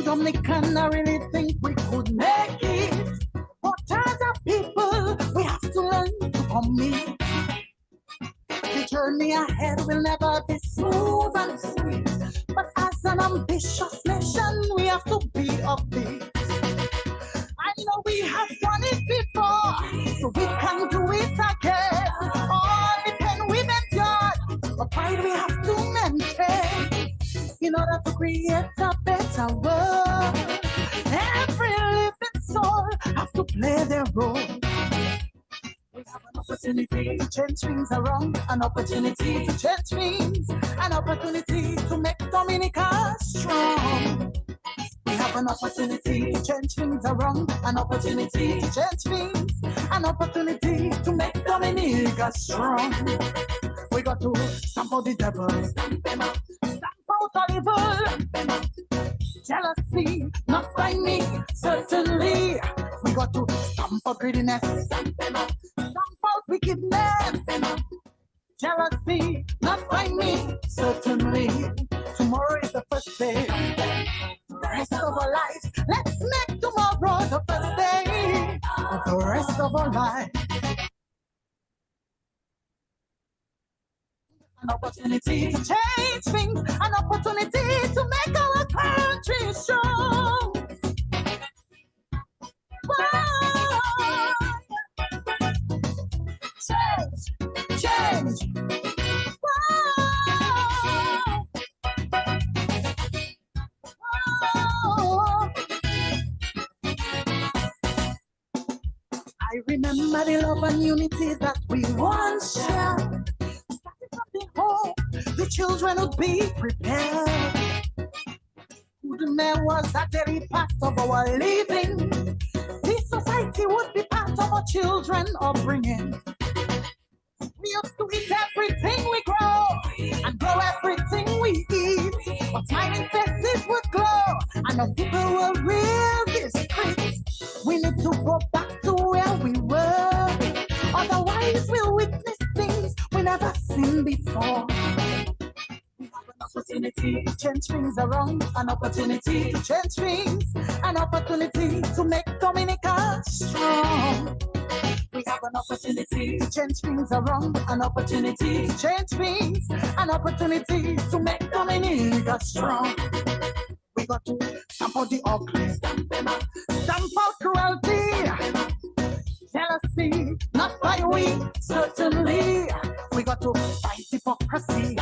Dominican, I really think we could make it. But as a people, we have to learn to commit. The journey ahead will never be smooth and sweet. But as an ambitious nation, we have to be upbeat. I know we have done it before, so we can do it again. All depend we endured, but pride we have to maintain in order to create a better world. Every living soul has to play their role. We have an opportunity to change things around, an opportunity to change things, an opportunity to make Dominica strong. We have an opportunity to change things around, an opportunity to change things, an opportunity to make Dominica strong. We got to stamp out the devil, stamp out all evil, jealousy, not by me, certainly. We got to stamp out greediness, stamp out wickedness, jealousy, not by me, certainly. Tomorrow is the first day, the rest of our lives. Let's make tomorrow the first day of the rest of our lives. An opportunity to change things, an opportunity to make our country strong. Whoa. Change. Whoa. Whoa. I remember the love and unity that we once shared. Home, the children would be prepared. Goodness was a daily part of our living. This society would be part of our children upbringing. We used to eat everything we grow and grow everything we eat. But smiling faces would glow and the people were real discreet. We need to go back to where we were. Otherwise we'll witness things we never seen before. We have an opportunity to change things around, an opportunity to change things, an opportunity to make Dominica strong. We have an opportunity to change things around, an opportunity to change things, an opportunity to make Dominica strong. We got to stamp out the ugly, stamp out cruelty, jealousy, not by we, certainly. We got to fight hypocrisy,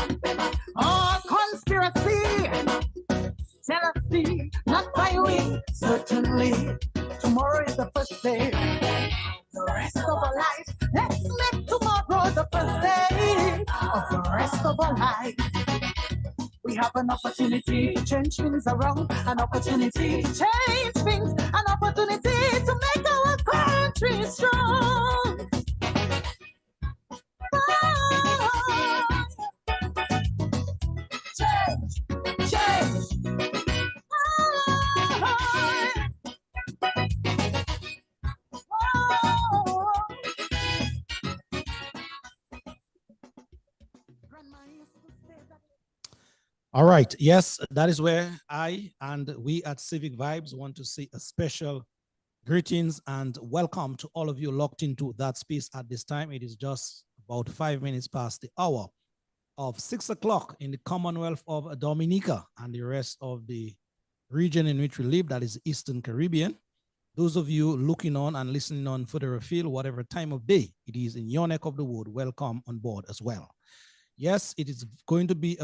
all conspiracy, jealousy, not by we, certainly. Tomorrow is the first day, the rest of our lives. Let's make tomorrow the first day of the rest of our lives. We have an opportunity to change things around, an opportunity to change things, an opportunity to make our country strong. Oh, change. Oh. Grandma used to say that. All right. Yes, that is where I and we at Civic Vibes want to say a special greetings and welcome to all of you locked into that space at this time. It is just about 5 minutes past the hour of 6 o'clock in the Commonwealth of Dominica and the rest of the region in which we live, that is Eastern Caribbean. Those of you looking on and listening on further afield, whatever time of day it is in your neck of the wood, welcome on board as well. Yes, it is going to be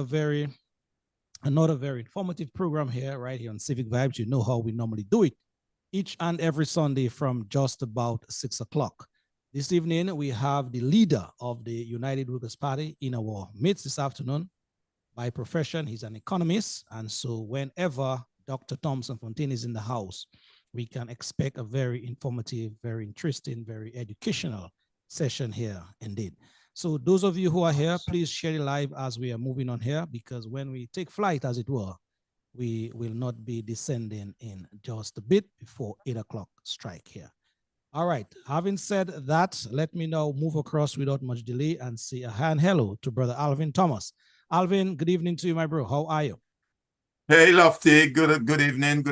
another very informative program here, right here on Civic Vibes. You know how we normally do it each and every Sunday from just about 6 o'clock. This evening, we have the leader of the United Workers' Party in our midst this afternoon. By profession, he's an economist. And so whenever Dr. Thompson Fontaine is in the house, we can expect a very informative, very interesting, very educational session here indeed. So those of you who are here, please share the live as we are moving on here, because when we take flight, as it were, we will not be descending in just a bit before 8 o'clock strike here. All right, having said that, let me now move across without much delay and say a hand hello to Brother Alvin Thomas. Alvin, good evening to you, my bro. How are you? Hey, Lofty. Good evening.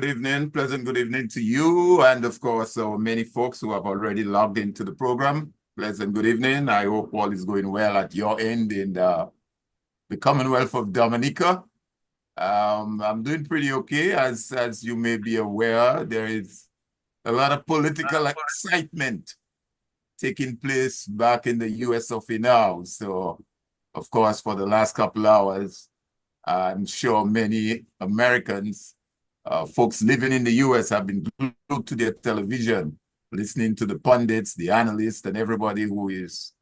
Pleasant good evening to you. And of course, so many folks who have already logged into the program. Pleasant good evening. I hope all is going well at your end in the Commonwealth of Dominica. I'm doing pretty okay. As you may be aware, there is a lot of political excitement taking place back in the US of A now. So, of course, for the last couple hours, I'm sure many Americans, folks living in the US, have been glued to their television, listening to the pundits, the analysts, and everybody who is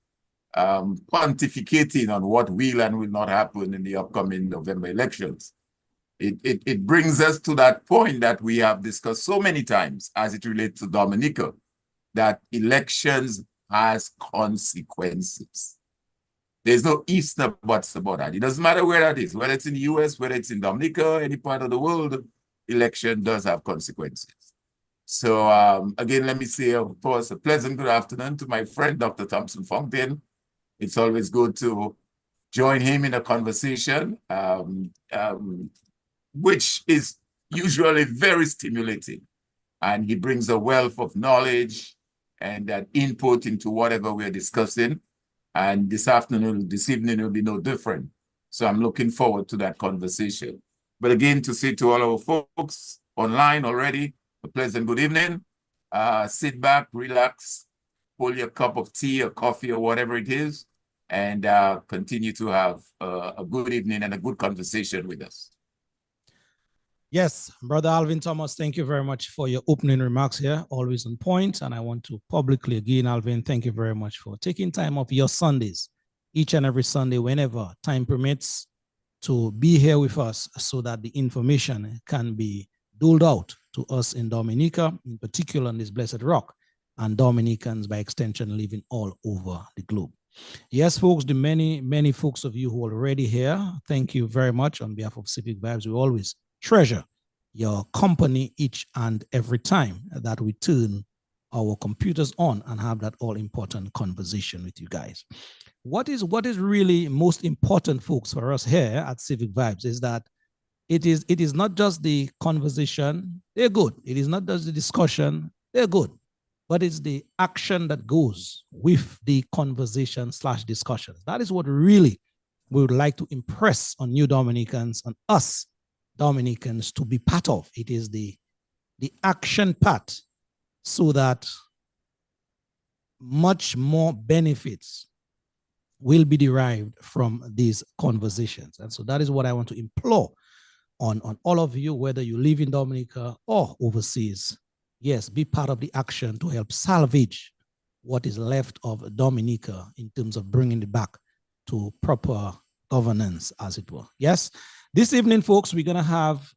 pontificating on what will and will not happen in the upcoming November elections. It brings us to that point that we have discussed so many times as it relates to Dominica, that elections has consequences. There's no ifs or buts about that. It doesn't matter where that is, whether it's in the US, whether it's in Dominica, any part of the world, election does have consequences. So again, let me say, of course, a pleasant good afternoon to my friend, Dr. Thompson Fontaine. It's always good to join him in a conversation, which is usually very stimulating. And he brings a wealth of knowledge and that input into whatever we're discussing. And this evening will be no different. So I'm looking forward to that conversation. But again, to say to all our folks online already, a pleasant good evening. Sit back, relax, pull your cup of tea or coffee or whatever it is, and continue to have a good evening and a good conversation with us. Yes, Brother Alvin Thomas, thank you very much for your opening remarks here, always on point. And I want to publicly again, Alvin, thank you very much for taking time off your Sundays, each and every Sunday, whenever time permits, to be here with us so that the information can be doled out to us in Dominica, in particular on this blessed rock, and Dominicans by extension living all over the globe. Yes, folks, the many folks of you who are already here, thank you very much on behalf of Civic Vibes. We always treasure your company each and every time that we turn our computers on and have that all important conversation with you guys. What is really most important, folks, for us here at Civic Vibes is that it is not just the conversation, they're good. It is not just the discussion, they're good. But it's the action that goes with the conversation / discussion. That is what really we would like to impress on you Dominicans and us Dominicans to be part of. It is the action part, so that much more benefits will be derived from these conversations. And so that is what I want to implore on all of you, whether you live in Dominica or overseas. Yes, be part of the action to help salvage what is left of Dominica in terms of bringing it back to proper governance, as it were. Yes. This evening, folks, we're going to have,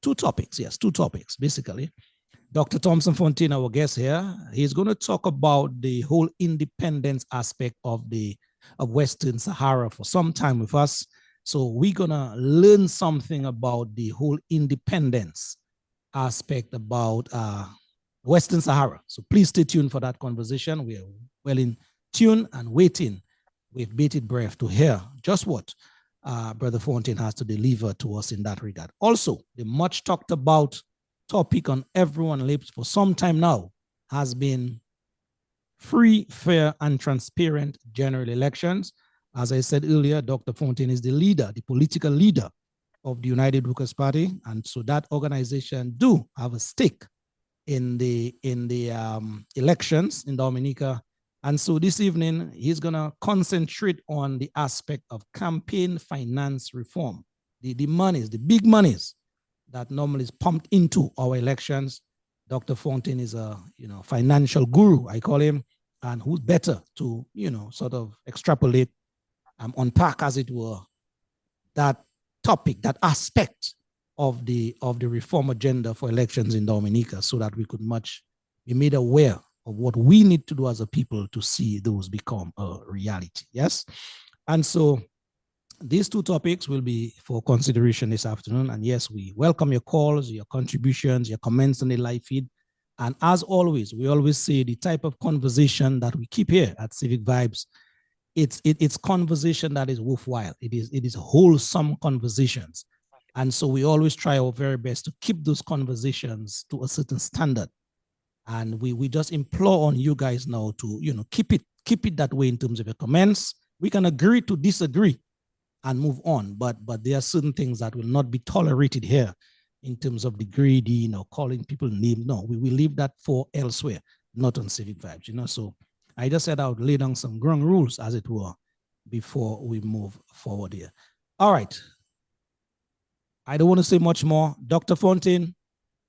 two topics. Yes, two topics, basically. Dr. Thompson Fontaine, our guest here, he's going to talk about the whole independence aspect of Western Sahara for some time with us. So we're going to learn something about the whole independence aspect about Western Sahara. So please stay tuned for that conversation. We are well in tune and waiting with bated breath to hear just what Brother Fontaine has to deliver to us in that regard. Also, the much talked about topic on everyone's lips for some time now has been free, fair, and transparent general elections. As I said earlier, Dr. Fontaine is the leader, the political leader of the United Workers' Party, and so that organization do have a stake in the elections in Dominica. And so this evening, he's going to concentrate on the aspect of campaign finance reform, the monies, the big monies that normally is pumped into our elections. Dr. Fontaine is a financial guru, I call him, and who's better to sort of extrapolate, unpack, as it were, that topic, that aspect of the reform agenda for elections in Dominica, so that we could be made aware of what we need to do as a people to see those become a reality. Yes. And so these two topics will be for consideration this afternoon. And yes, we welcome your calls, your contributions, your comments on the live feed. And as always, we always say the type of conversation that we keep here at Civic Vibes, it's conversation that is worthwhile. It is wholesome conversations And so we always try our very best to keep those conversations to a certain standard. And we just implore on you guys now to, you know, keep it that way in terms of your comments. We can agree to disagree and move on, but there are certain things that will not be tolerated here in terms of the greedy, you know, calling people names. No, we will leave that for elsewhere, not on Civic Vibes, you know. So I just said I would lay down some ground rules, as it were, before we move forward here. All right. I don't want to say much more. Dr. Fontaine,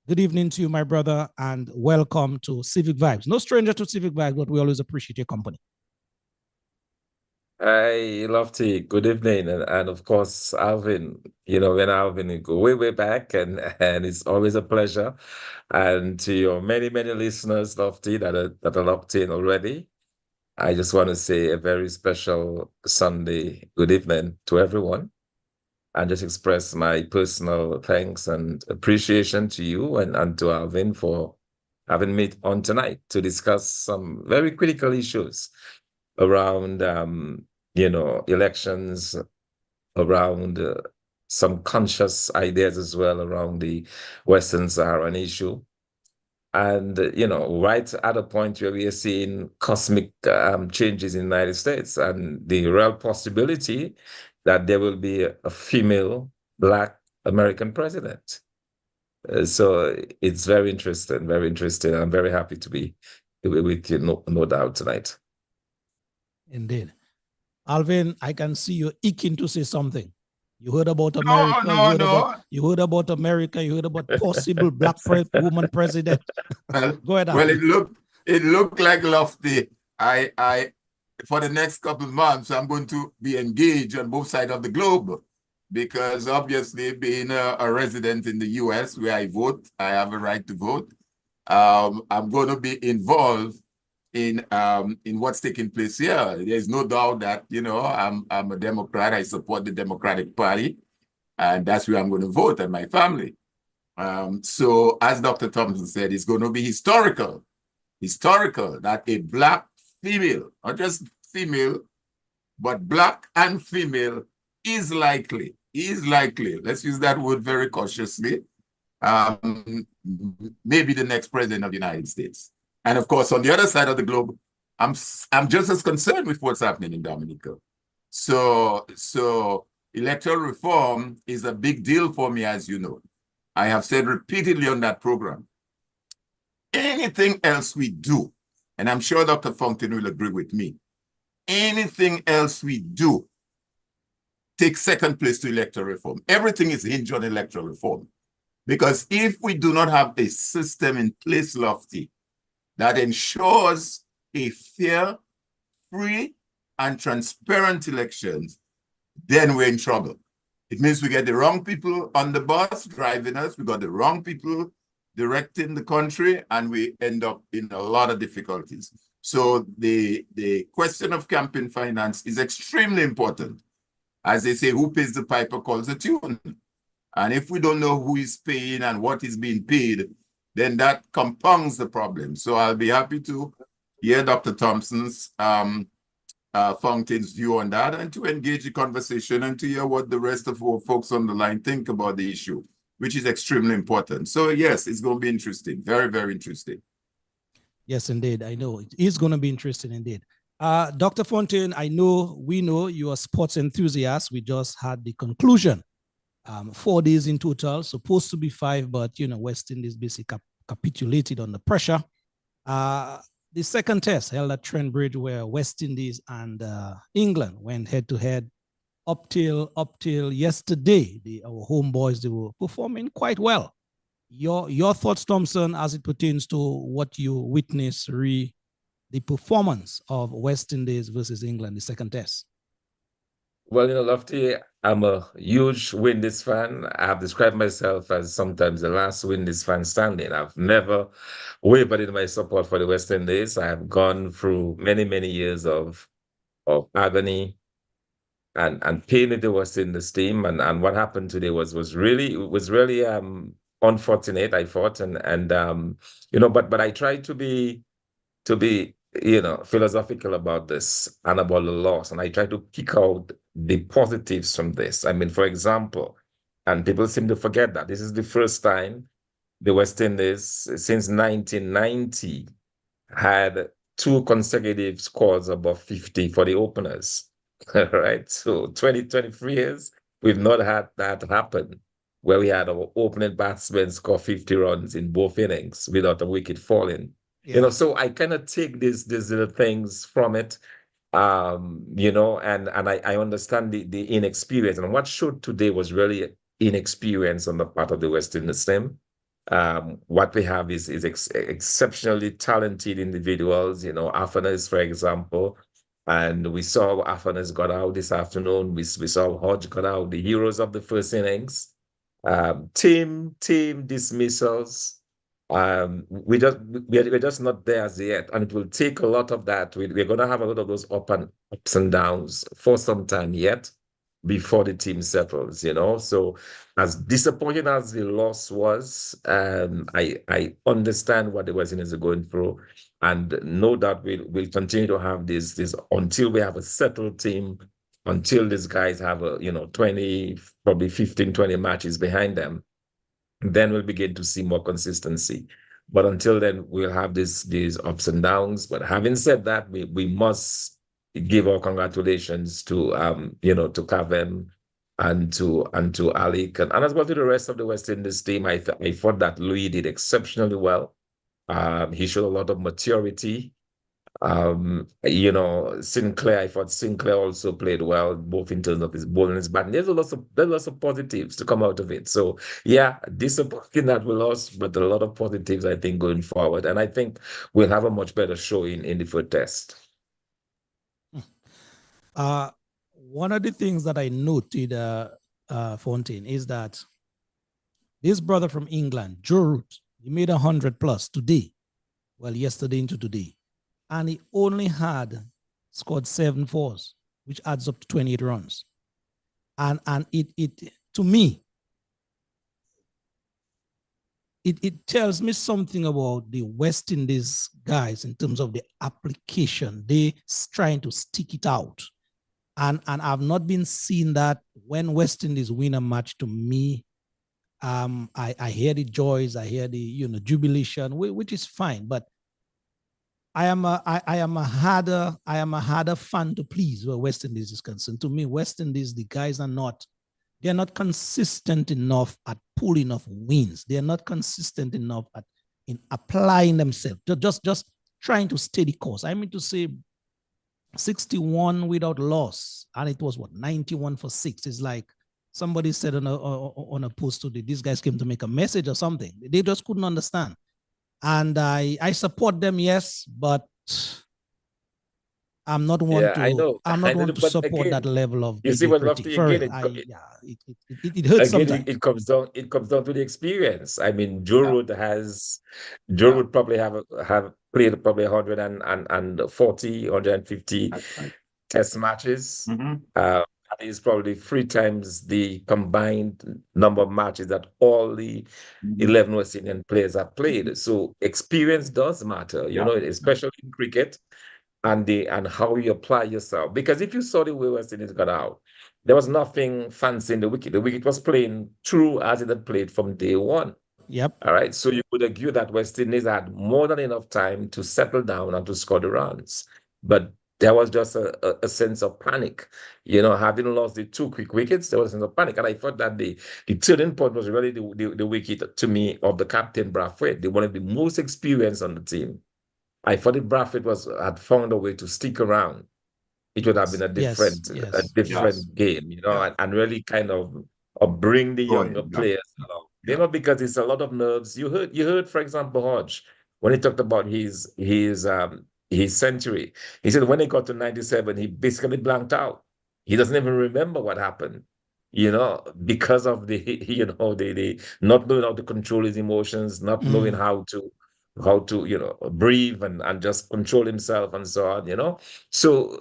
good evening to you, my brother, and welcome to Civic Vibes. No stranger to Civic Vibes, but we always appreciate your company. Hi, Lofty. Good evening. And of course, Alvin, you know, when Alvin, you go way, way back, and it's always a pleasure. And to your many, many listeners, Lofty, that are locked in already, I just want to say a very special Sunday good evening to everyone, and just express my personal thanks and appreciation to you and to Alvin for having me on tonight to discuss some very critical issues around, you know, elections, around some conscious ideas as well around the Western Saharan issue. And, you know, right at a point where we are seeing cosmic changes in the United States and the real possibility that there will be a female Black American president. So it's very interesting, very interesting. I'm very happy to be with you, no doubt, tonight. Indeed. Alvin, I can see you itching to say something. You heard about America. You heard about America. You heard about possible Black woman president. Well, go ahead. Well, it looked like Lofty. I for the next couple of months, I'm going to be engaged on both sides of the globe, because obviously, being a resident in the U.S. where I vote, I have a right to vote. I'm going to be involved in what's taking place here. There's no doubt that, you know, I'm a Democrat. I support the Democratic Party, and that's where I'm going to vote, and my family. So as Dr. Thompson said, it's going to be historical that a Black female, not just female, but Black and female is likely, let's use that word very cautiously, maybe the next president of the United States. And of course, on the other side of the globe, I'm just as concerned with what's happening in Dominica. So electoral reform is a big deal for me, as you know. I have said repeatedly on that program, anything else we do, and I'm sure Dr. Fontaine will agree with me, anything else we do takes second place to electoral reform. Everything is hinged on electoral reform. Because if we do not have a system in place, Lofty, that ensures a fair, free, and transparent elections, then we're in trouble. It means we get the wrong people on the bus driving us, we got the wrong people directing the country, and we end up in a lot of difficulties. So the question of campaign finance is extremely important. As they say, who pays the piper calls the tune. And if we don't know who is paying and what is being paid, then that compounds the problem. So I'll be happy to hear Dr. Thompson's Fontaine's view on that, and to engage the conversation and to hear what the rest of our folks on the line think about the issue, which is extremely important. So yes, it's going to be interesting. Very, very interesting. Yes, indeed. I know it is going to be interesting indeed. Dr. Fontaine, we know you are a sports enthusiast. We just had the conclusion. 4 days in total, supposed to be 5, but, you know, West Indies basically capitulated on the pressure. The second test held at Trent Bridge, where West Indies and England went head to head up till yesterday. Our homeboys, they were performing quite well. Your thoughts, Thompson, as it pertains to what you witnessed, the performance of West Indies versus England, the second test? Well, you know, Lofty, I'm a huge Windies fan. I have described myself as sometimes the last Windies fan standing. I've never wavered in my support for the West Indies. I have gone through many, many years of agony and pain with the West Indies team. And what happened today was really unfortunate, I thought. And you know, but I tried to be you know, philosophical about this and about the loss. And I try to pick out the positives from this. I mean, for example, And people seem to forget that. This is the first time the West Indies, since 1990, had two consecutive scores above 50 for the openers. Right? So 2023 years, we've not had that happen where we had our opening batsmen score 50 runs in both innings without a wicket falling. Yeah. So I kind of take these little things from it, and I understand the inexperience. And what showed today was really inexperience on the part of the West Indies team. What we have is exceptionally talented individuals, Afanas, for example, and we saw Afanas got out this afternoon. We saw Hodge got out, the heroes of the first innings. Team dismissals. We're just not there as yet, and it will take a lot of that. We're going to have a lot of those ups and downs for some time yet before the team settles. So as disappointing as the loss was, I understand what the West Indies are going through, and know that we'll continue to have this until we have a settled team, until these guys have 20, probably 15, 20 matches behind them. Then we'll begin to see more consistency. But until then, we'll have these ups and downs. But having said that, we must give our congratulations to to Kevin and to Alec, and as well to the rest of the West Indies team. I thought that Louis did exceptionally well. He showed a lot of maturity. Sinclair, I thought Sinclair also played well, both in terms of his bowling and his batting. There's lots of positives to come out of it. So yeah, disappointing that we lost, but a lot of positives, I think, going forward. And I think we'll have a much better show in the third test. One of the things that I noted, Fontaine, is that this brother from England, Joe Root, he made 100+ today. Well, yesterday into today. And he only had scored 7 fours, which adds up to 28 runs. And it to me, it tells me something about the West Indies guys in terms of the application. They trying to stick it out. And I've not been seeing that when West Indies win a match. To me, I hear the joys, I hear the jubilation, which is fine, but I am a harder fan to please where West Indies is concerned. To me, West Indies, the guys they're not consistent enough at pulling off wins. They're not consistent enough in applying themselves. Just trying to stay the course. I mean to say 61 without loss, and it was 91 for 6. It's like somebody said on a post today, these guys came to make a message or something. They just couldn't understand. And I support them, yes, but I'm not one Yeah, to. I know. I'm not I know, one to but support again, that level of you see what mediocrity. Lofty For again, real, it hurts again, sometimes. it comes down to the experience. I mean, Joe Yeah. Root Yeah. would probably have played probably 140, 150 test matches. Mhm. That is probably 3 times the combined number of matches that all the 11 West Indian players have played. So experience does matter, Yeah. especially in cricket, and how you apply yourself. Because if you saw the way West Indies got out, there was nothing fancy in the wicket. The wicket was playing true as it had played from day one. Yep. All right. So you would argue that West Indies had more than enough time to settle down and to score the runs. But there was just a sense of panic. Having lost the 2 quick wickets, there was a sense of panic. And I thought that the turning point was really the wicket, to me, of the captain, Brathwaite. They one of the most experienced on the team. I thought if Brathwaite had found a way to stick around, it would have been a Yes. different game, Yeah. and really kind of bring the younger Yeah. players along. Yeah. Because it's a lot of nerves. You heard, for example, Hodge, when he talked about his century. He said when he got to 97, he basically blanked out. He doesn't even remember what happened, because of the not knowing how to control his emotions, not knowing how to breathe and just control himself and so on. So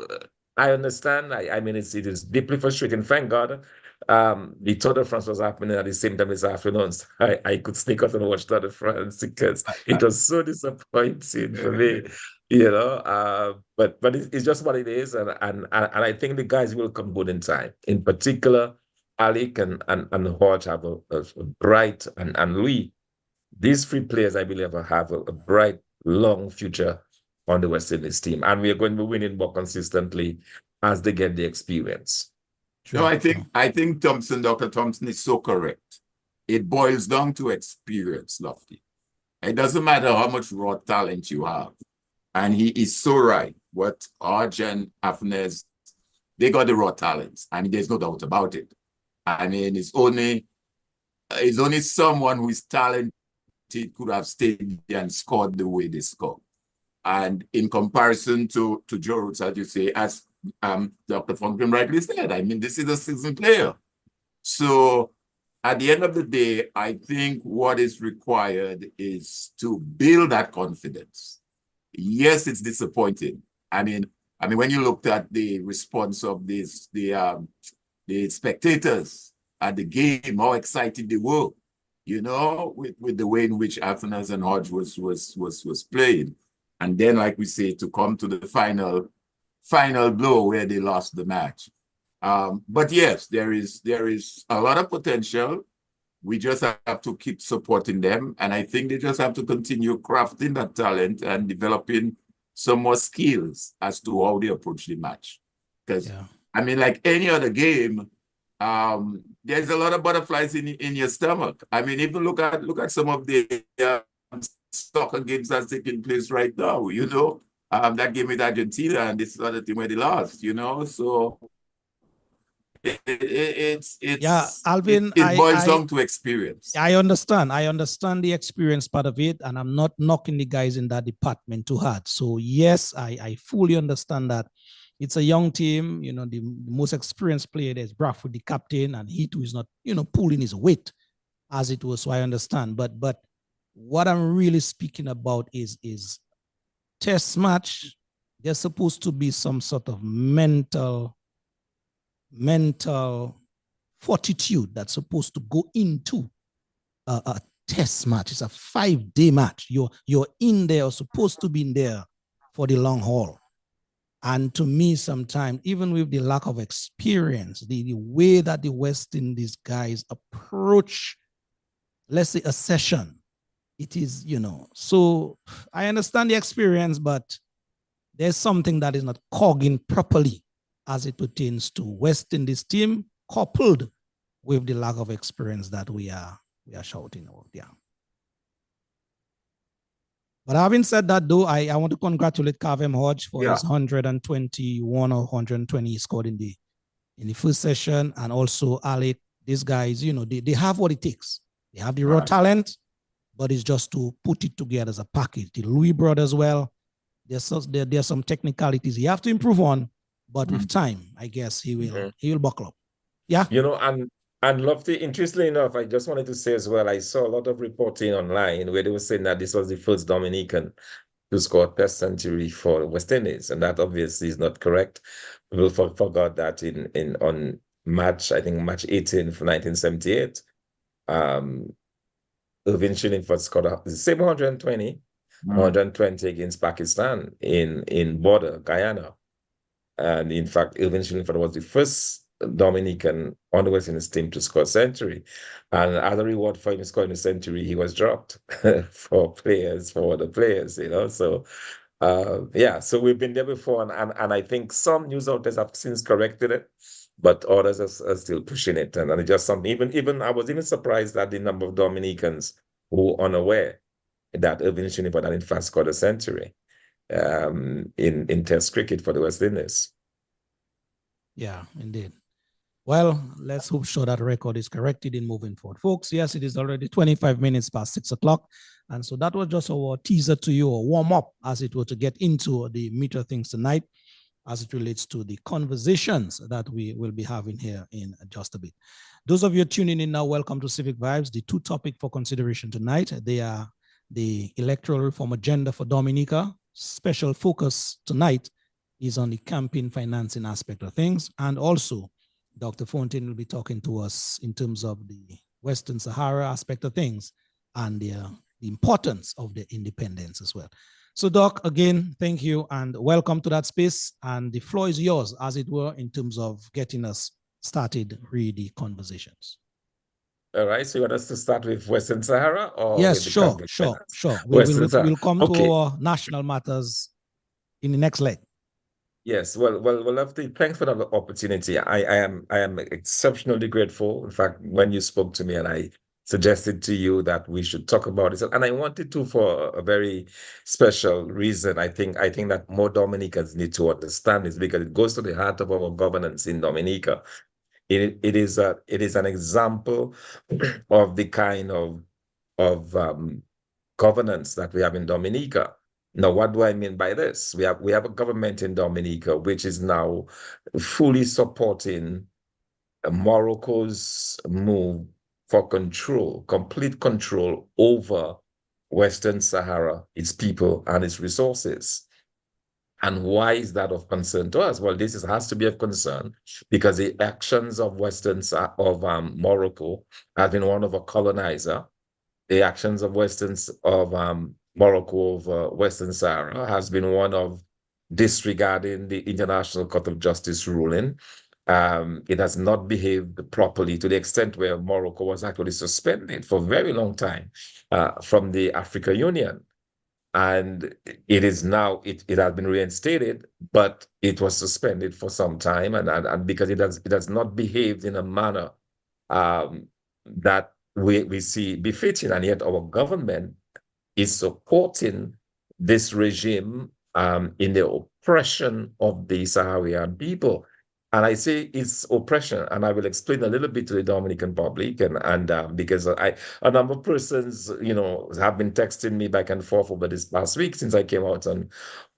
I understand. I mean, it is deeply frustrating. Thank God, the Tour de France was happening at the same time this afternoon. So I could sneak out and watch Tour de France because it was so disappointing for me. But it's just what it is, and I think the guys will come good in time. In particular, Alec and Hodge have a bright, and Louis, these three players, I believe, have a bright, long future on the West Indies team. And we are going to be winning more consistently as they get the experience. No, I think Dr. Thompson is so correct. It boils down to experience, Lofty. It doesn't matter how much raw talent you have. And he is so right. What Hodge and Afnes, they got the raw talents. I mean, there's no doubt about it. I mean, it's only someone who is talented could have stayed there and scored the way they scored. And in comparison to Joe Roots, as you say, as Dr. Funkin rightly said, I mean, this is a seasoned player. So at the end of the day, I think what is required is to build that confidence. Yes, it's disappointing. I mean, when you looked at the response of the spectators at the game, how excited they were, you know, with the way in which Athenas and Hodge was playing. And then, like we say, to come to the final blow where they lost the match. But yes, there is a lot of potential. We just have to keep supporting them. And I think they just have to continue crafting that talent and developing some more skills as to how they approach the match. Because, I mean, like any other game, there's a lot of butterflies in your stomach. I mean, even look at some of the soccer games that's taking place right now, you know. That game with Argentina and this other team where they lost, you know. So Alvin, it boils down to experience. I understand the experience part of it, and I'm not knocking the guys in that department too hard. So yes, I fully understand that it's a young team. You know, the most experienced player is Bradford, the captain, and he too is not, you know, pulling his weight as it was. So I understand, but what I'm really speaking about is test match. There's supposed to be some sort of mental fortitude that's supposed to go into a test match. It's a 5-day match. You're in there, or supposed to be in there for the long haul. And to me, sometimes, even with the lack of experience, the way that the West Indies guys approach, let's say, a session, it is, you know, so I understand the experience, but there's something that is not cogging properly as it pertains to West Indies team, coupled with the lack of experience that we are shouting about. Yeah. But having said that, though, I want to congratulate Kavem Hodge for his 121 or 120 he scored in the first session, and also Alec. These guys, you know, they have what it takes. They have the raw talent, but it's just to put it together as a package. The Louis brothers, well, there's some technicalities he have to improve on, but with time, I guess he will buckle up. Yeah. You know, and Lofty, interestingly enough, I just wanted to say as well, I saw a lot of reporting online where they were saying that this was the first Dominican to score a Test century for West Indies, and that obviously is not correct. We forgot that on match 18 for 1978. Irvin Shillingford scored the same 120 against Pakistan in border Guyana. And in fact, Irvin Shillingford was the first Dominican on the West Indies team to score a century. And as a reward for him scoring a century, he was dropped for other players, you know. So so we've been there before, and I think some news outlets have since corrected it, but others are still pushing it. And it's just something, even I was even surprised at the number of Dominicans who were unaware that Irvin Shillingford had in fact scored a century in Test cricket for the West Indies. Yeah, indeed. Well, let's hope sure that record is corrected in moving forward. Folks, yes, it is already 25 minutes past 6 o'clock. And so that was just our teaser to you, or warm up, as it were, to get into the meat of things tonight, as it relates to the conversations that we will be having here in just a bit. Those of you tuning in now, welcome to Civic Vibes. The two topics for consideration tonight, they are the electoral reform agenda for Dominica. Special focus tonight is on the campaign financing aspect of things. And also, Dr. Fontaine will be talking to us in terms of the Western Sahara aspect of things and the importance of the independence as well. So, Doc, again, thank you and welcome to that space. And the floor is yours, as it were, in terms of getting us started really conversations. All right, so you want us to start with Western Sahara or Yes, with the sure, conflict sure, finance? sure. Western Sahara. We'll come to Okay. our national matters in the next leg. Yes, well, Lefty, thanks for the opportunity. I am exceptionally grateful. In fact, when you spoke to me and I suggested to you that we should talk about it, and I wanted to for a very special reason. I think that more Dominicans need to understand this because it goes to the heart of our governance in Dominica. It is an example of the kind of governance that we have in Dominica. Now, what do I mean by this? We have a government in Dominica which is now fully supporting Morocco's move for control, complete control over Western Sahara, its people and its resources. And why is that of concern to us? Well, has to be of concern because the actions of Morocco has been one of a colonizer. The actions of Morocco over Western Sahara has been one of disregarding the International Court of Justice ruling. It has not behaved properly to the extent where Morocco was actually suspended for a very long time from the African Union. And it is now, it has been reinstated, but it was suspended for some time. And because it has not behaved in a manner that we see befitting, and yet our government is supporting this regime in the oppression of the Sahrawi people. And I say it's oppression, and I will explain a little bit to the Dominican public, and because a number of persons, have been texting me back and forth over this past week since I came out on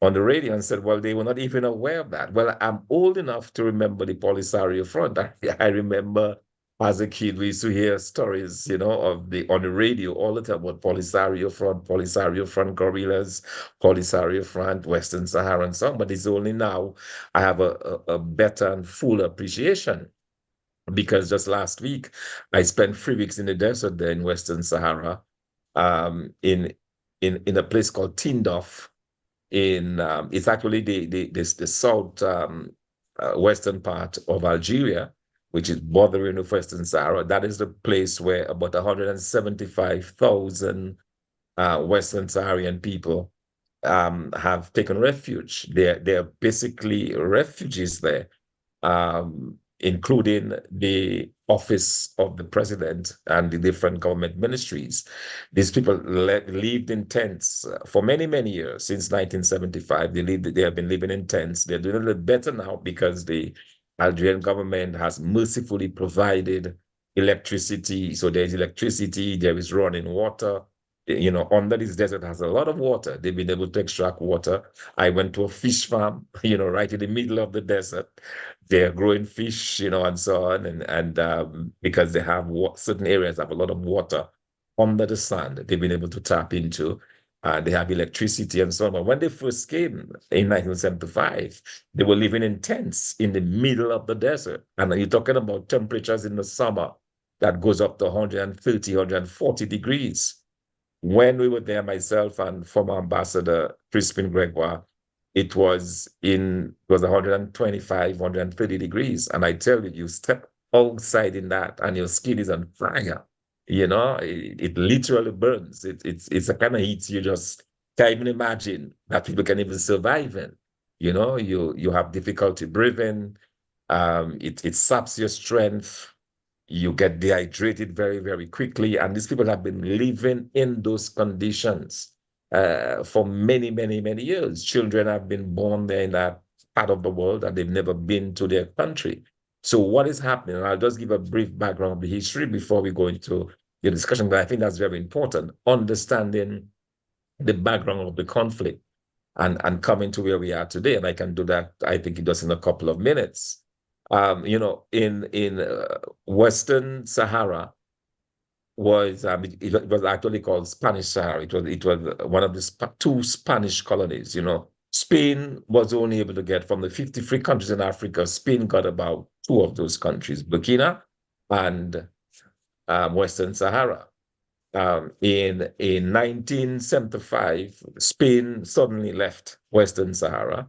the radio and said, well, they were not even aware of that. Well, I'm old enough to remember the Polisario Front. I remember as a kid, we used to hear stories, on the radio all the time about Polisario Front guerrillas, Polisario Front, Western Sahara, and so on. But it's only now I have a better and full appreciation because just last week I spent 3 weeks in the desert there in Western Sahara, in a place called Tindouf. It's actually the south western part of Algeria, which is bordering with Western Sahara. That is the place where about 175,000 Western Saharian people have taken refuge. They're basically refugees there, including the office of the president and the different government ministries. These people lived in tents for many, many years. Since 1975, they have been living in tents. They're doing a little better now because the Algerian government has mercifully provided electricity. So there's electricity, there is running water. Under this desert has a lot of water. They've been able to extract water. I went to a fish farm, right in the middle of the desert. They're growing fish, and so on. And because they have certain areas have a lot of water under the sand, they've been able to tap into. They have electricity and so on. But when they first came in 1975, they were living in tents in the middle of the desert. And you're talking about temperatures in the summer that goes up to 130, 140 degrees. When we were there, myself and former Ambassador Crispin Gregoire, it was 125, 130 degrees. And I tell you, you step outside in that and your skin is on fire. It literally burns. It's a kind of heat you just can't even imagine that people can even survive in. You have difficulty breathing. It saps your strength. You get dehydrated very, very quickly. And these people have been living in those conditions for many, many, many years. Children have been born there in that part of the world and they've never been to their country. So what is happening? And I'll just give a brief background of the history before we go into the discussion, but I think that's very important. Understanding the background of the conflict and coming to where we are today. And I can do that, I think, just in a couple of minutes. In Western Sahara it was actually called Spanish Sahara. It was one of the two Spanish colonies. Spain was only able to get from the 53 countries in Africa. Spain got about two of those countries, Burkina and Western Sahara. In 1975, Spain suddenly left Western Sahara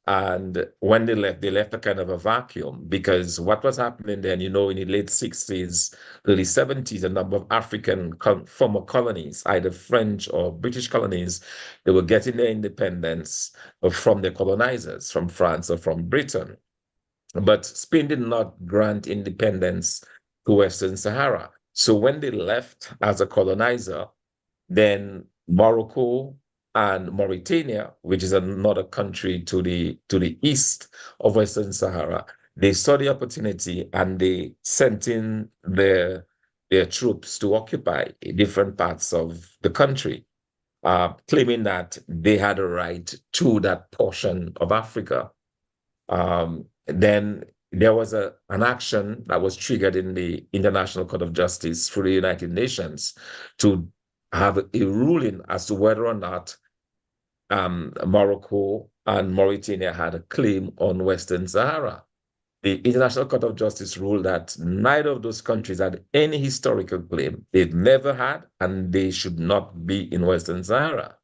And when they left a kind of a vacuum, because what was happening then, in the late 60s, early 70s, a number of African former colonies, either French or British colonies, they were getting their independence from their colonizers, from France or from Britain. But Spain did not grant independence to Western Sahara. So when they left as a colonizer, then Morocco and Mauritania, which is another country to the east of Western Sahara, they saw the opportunity and they sent in their troops to occupy different parts of the country, claiming that they had a right to that portion of Africa. Then there was an action that was triggered in the International Court of Justice through the United Nations to have a ruling as to whether or not Morocco and Mauritania had a claim on Western Sahara. The International Court of Justice ruled that neither of those countries had any historical claim. They've never had, and they should not be in Western Sahara.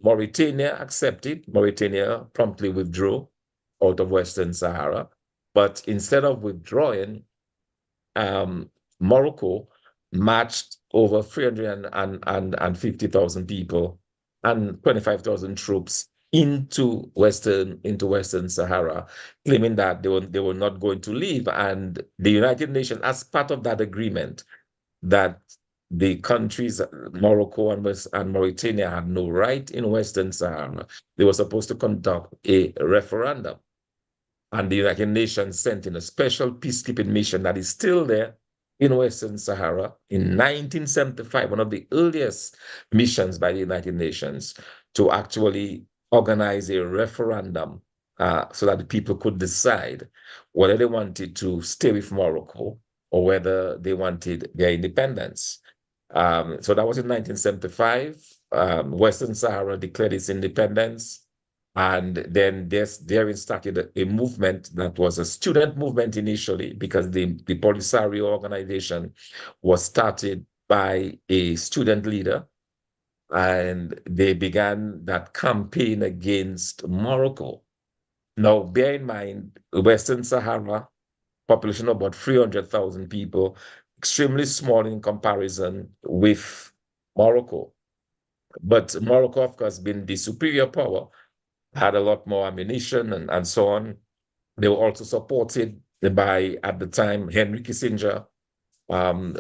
Mauritania accepted. Mauritania promptly withdrew out of Western Sahara. But instead of withdrawing, Morocco marched over 350,000 people and 25,000 troops into Western Sahara, claiming that they were not going to leave. And the United Nations, as part of that agreement, that the countries Morocco and Mauritania had no right in Western Sahara, they were supposed to conduct a referendum. And the United Nations sent in a special peacekeeping mission that is still there in Western Sahara in 1975, one of the earliest missions by the United Nations to actually organize a referendum so that the people could decide whether they wanted to stay with Morocco or whether they wanted their independence. So that was in 1975. Western Sahara declared its independence. And then therein started a movement that was a student movement initially, because the Polisario organization was started by a student leader. And they began that campaign against Morocco. Now, bear in mind, Western Sahara, population of about 300,000 people, extremely small in comparison with Morocco. But Morocco, of course, being the superior power, had a lot more ammunition and so on. They were also supported by, at the time, Henry Kissinger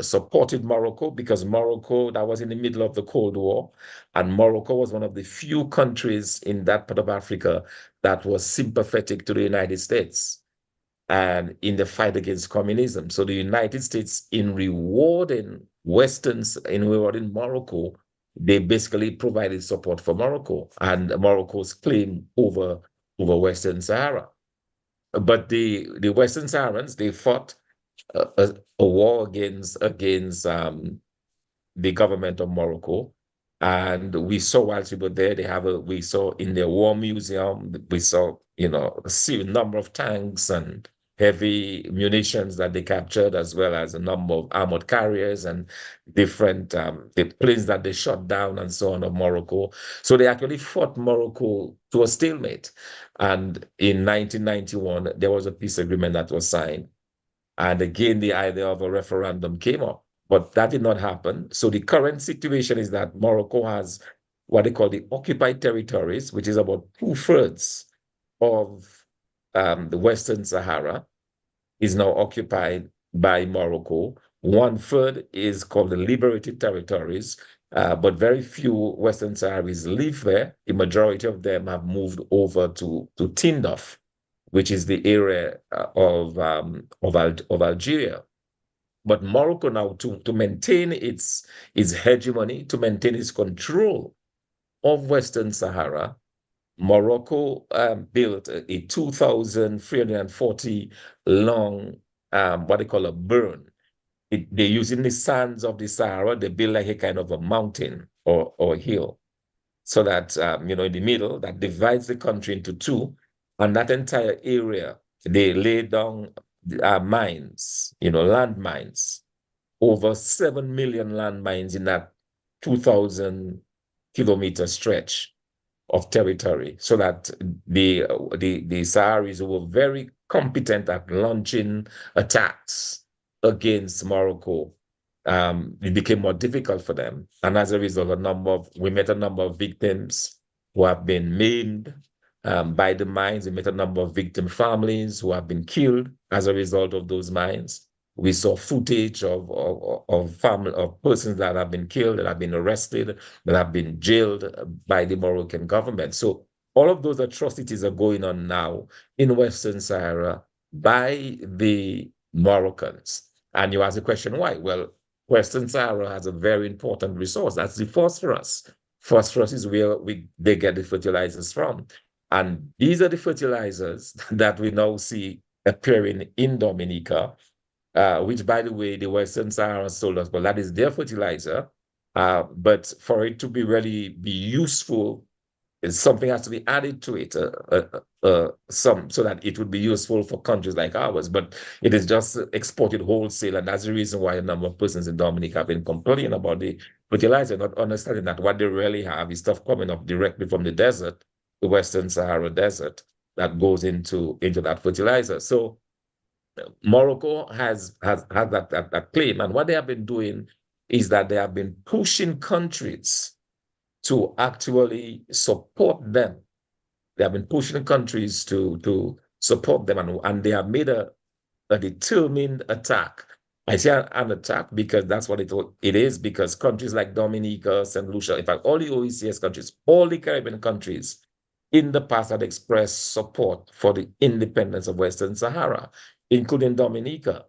supported Morocco, because Morocco, that was in the middle of the Cold War, and Morocco was one of the few countries in that part of Africa that was sympathetic to the United States and in the fight against communism. So the United States, in rewarding Morocco, they basically provided support for Morocco and Morocco's claim over Western Sahara. But the Western Saharans, they fought a war against the government of Morocco. And we saw, whilst we were there, we saw in their war museum, we saw, a number of tanks and heavy munitions that they captured, as well as a number of armored carriers and different the planes that they shot down and so on of Morocco. So they actually fought Morocco to a stalemate. And in 1991, there was a peace agreement that was signed. And again, the idea of a referendum came up, but that did not happen. So the current situation is that Morocco has what they call the occupied territories, which is about 2/3 of the Western Sahara is now occupied by Morocco. 1/3 is called the liberated territories, but very few Western Saharis live there. The majority of them have moved over to Tindouf, which is the area of Algeria. But Morocco now, to maintain its hegemony, to maintain its control of Western Sahara, Morocco built a 2,340 long, what they call a burn. They're using the sands of the Sahara. They build like a kind of a mountain or a hill, so that, in the middle, that divides the country into two. And that entire area, they lay down mines, land mines, over 7 million land mines in that 2,000 kilometer stretch. of territory, so that the Sahrawis were very competent at launching attacks against Morocco. It became more difficult for them. And as a result, we met a number of victims who have been maimed by the mines. We met a number of victim families who have been killed as a result of those mines. We saw footage of persons that have been killed, that have been arrested, that have been jailed by the Moroccan government. So all of those atrocities are going on now in Western Sahara by the Moroccans. And you ask the question, why? Well, Western Sahara has a very important resource. That's the phosphorus. Phosphorus is where they get the fertilizers from. And these are the fertilizers that we now see appearing in Dominica, which, by the way, the Western Sahara sold us, but that is their fertilizer. But for it to really be useful, something has to be added to it, so that it would be useful for countries like ours. But it is just exported wholesale, and that's the reason why a number of persons in Dominica have been complaining about the fertilizer, not understanding that what they really have is stuff coming up directly from the desert, the Western Sahara Desert, that goes into that fertilizer. So Morocco has that claim, and what they have been doing is that they have been pushing countries to actually support them. They have been pushing countries to support them, and they have made a determined attack. I say an attack because that's what it is, because countries like Dominica, St. Lucia, in fact, all the OECS countries, all the Caribbean countries in the past had expressed support for the independence of Western Sahara, including Dominica.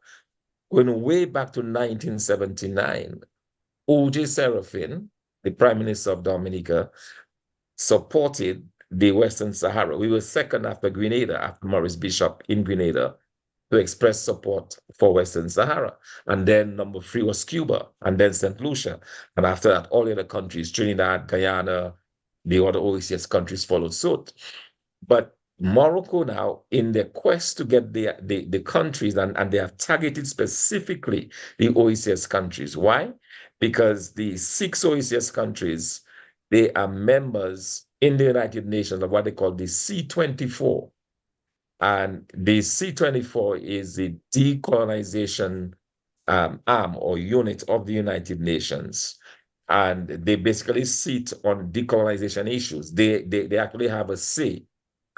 Going way back to 1979, O.J. Serafin, the Prime Minister of Dominica, supported the Western Sahara. We were second after Grenada, after Maurice Bishop in Grenada, to express support for Western Sahara. And then number 3 was Cuba, and then St. Lucia. And after that, all the other countries, Trinidad, Guyana, the other OECS countries followed suit. But Morocco now, in their quest to get the countries, and they have targeted specifically the OECS countries. Why? Because the 6 OECS countries, they are members in the United Nations of what they call the C24. And the C24 is the decolonization arm or unit of the United Nations. And they basically sit on decolonization issues. They actually have a say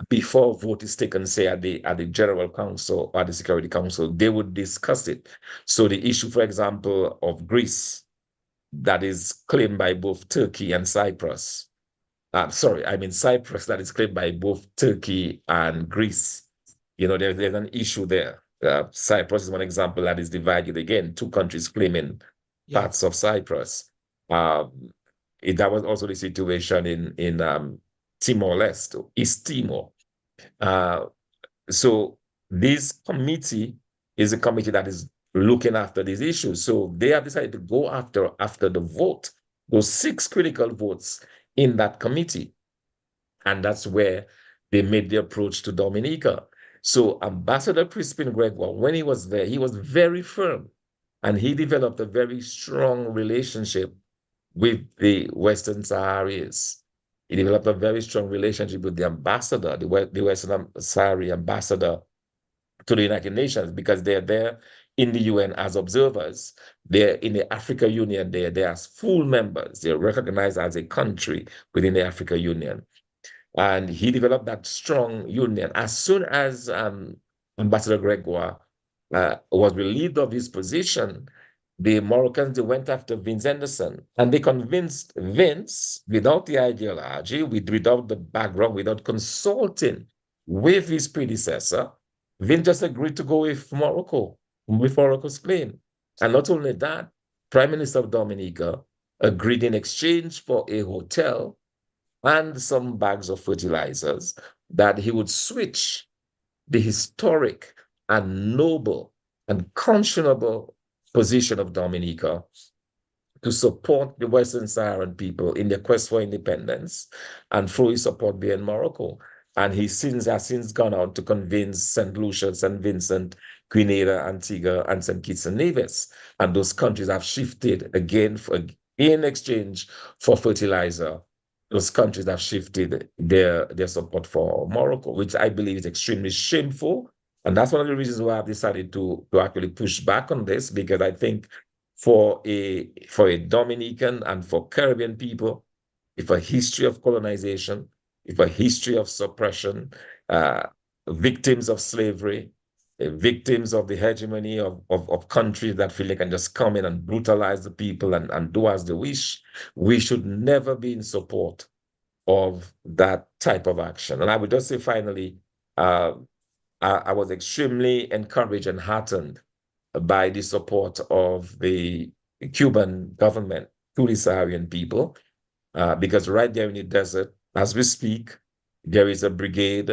before vote is taken, say at the General Council or the Security Council. They would discuss it. So the issue, for example, of Greece, that is claimed by both Turkey and Cyprus. Cyprus, that is claimed by both Turkey and Greece. You know, there's an issue there. Cyprus is one example that is divided again, 2 countries claiming parts of Cyprus. That was also the situation in Timor-Leste, East Timor. So this committee is a committee that is looking after these issues. So they have decided to go after the vote, those 6 critical votes in that committee. And that's where they made the approach to Dominica. So Ambassador Crispin Gregoire, when he was there, he was very firm, and he developed a very strong relationship with the Western Saharis. He developed a very strong relationship with the ambassador, the Western Sahari ambassador to the United Nations, because they're there in the UN as observers. They're in the Africa Union. They're as full members. They're recognized as a country within the Africa Union. And he developed that strong union. As soon as Ambassador Gregoire was relieved of his position, the Moroccans, they went after Vince Henderson, and they convinced Vince, without the ideology, without the background, without consulting with his predecessor. Vince just agreed to go with Morocco's claim. And not only that, Prime Minister of Dominica agreed in exchange for a hotel and some bags of fertilizers that he would switch the historic and noble and conscionable position of Dominica to support the Western Saharan people in their quest for independence, and through his support be in Morocco. And he has since gone out to convince St. Lucia, St. Vincent, Grenada, Antigua, and St. Kitts and Nevis. And those countries have shifted again in exchange for fertilizer those countries have shifted their support for Morocco, which I believe is extremely shameful. And that's one of the reasons why I've decided to actually push back on this, because I think for a Dominican and for Caribbean people, if a history of colonization, if a history of suppression, uh, victims of slavery, victims of the hegemony of countries that feel they can just come in and brutalize the people and do as they wish, we should never be in support of that type of action. And I would just say finally, I was extremely encouraged and heartened by the support of the Cuban government to the Saharian people, because right there in the desert, as we speak, there is a brigade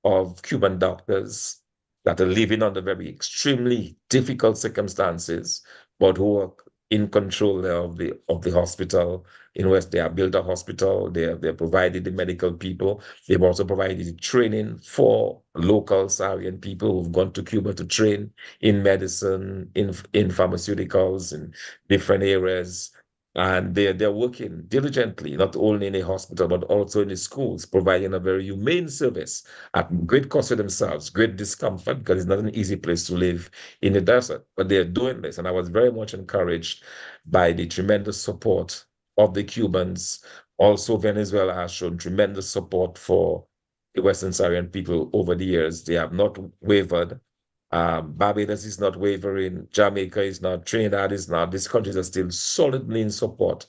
of Cuban doctors that are living under very extremely difficult circumstances, but who are in control of the hospital in which they have built a hospital. They provided the medical people. They've also provided training for local Saharian people who've gone to Cuba to train in medicine, in pharmaceuticals, in different areas. And they're working diligently, not only in a hospital, but also in the schools, providing a very humane service at great cost to themselves, great discomfort, because it's not an easy place to live in the desert. But they're doing this. And I was very much encouraged by the tremendous support of the Cubans. Also, Venezuela has shown tremendous support for the Western Saharian people over the years. They have not wavered. Barbados is not wavering. Jamaica is not. Trinidad is not. These countries are still solidly in support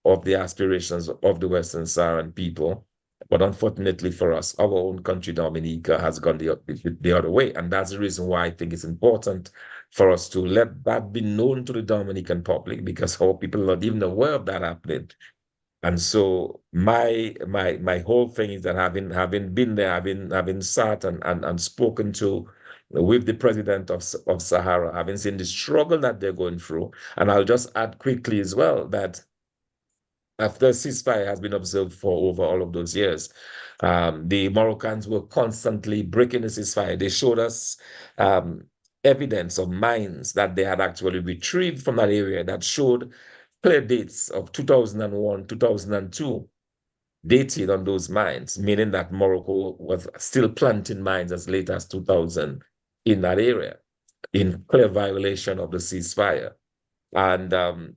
of the aspirations of the Western Saharan people. But unfortunately for us, our own country, Dominica, has gone the other way. And that's the reason why I think it's important for us to let that be known to the Dominican public, because our people are not even aware of that happening. And so my whole thing is that having been there, having sat and spoken to with the president of Sahara, having seen the struggle that they're going through. And I'll just add quickly as well that after ceasefire has been observed for over all of those years, the Moroccans were constantly breaking the ceasefire. They showed us evidence of mines that they had actually retrieved from that area that showed clear dates of 2001, 2002, dated on those mines, meaning that Morocco was still planting mines as late as 2000 in that area, in clear violation of the ceasefire. And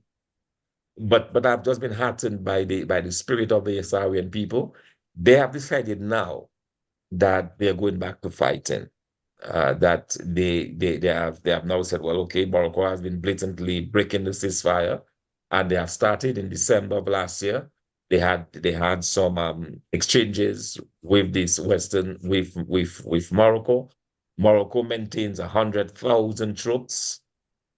but I've just been heartened by the spirit of the Sahrawian people. They have decided now that they're going back to fighting. That they have now said, well, okay, Morocco has been blatantly breaking the ceasefire, and they have started in December of last year. They had some exchanges with this Western with Morocco. Morocco maintains 100,000 troops.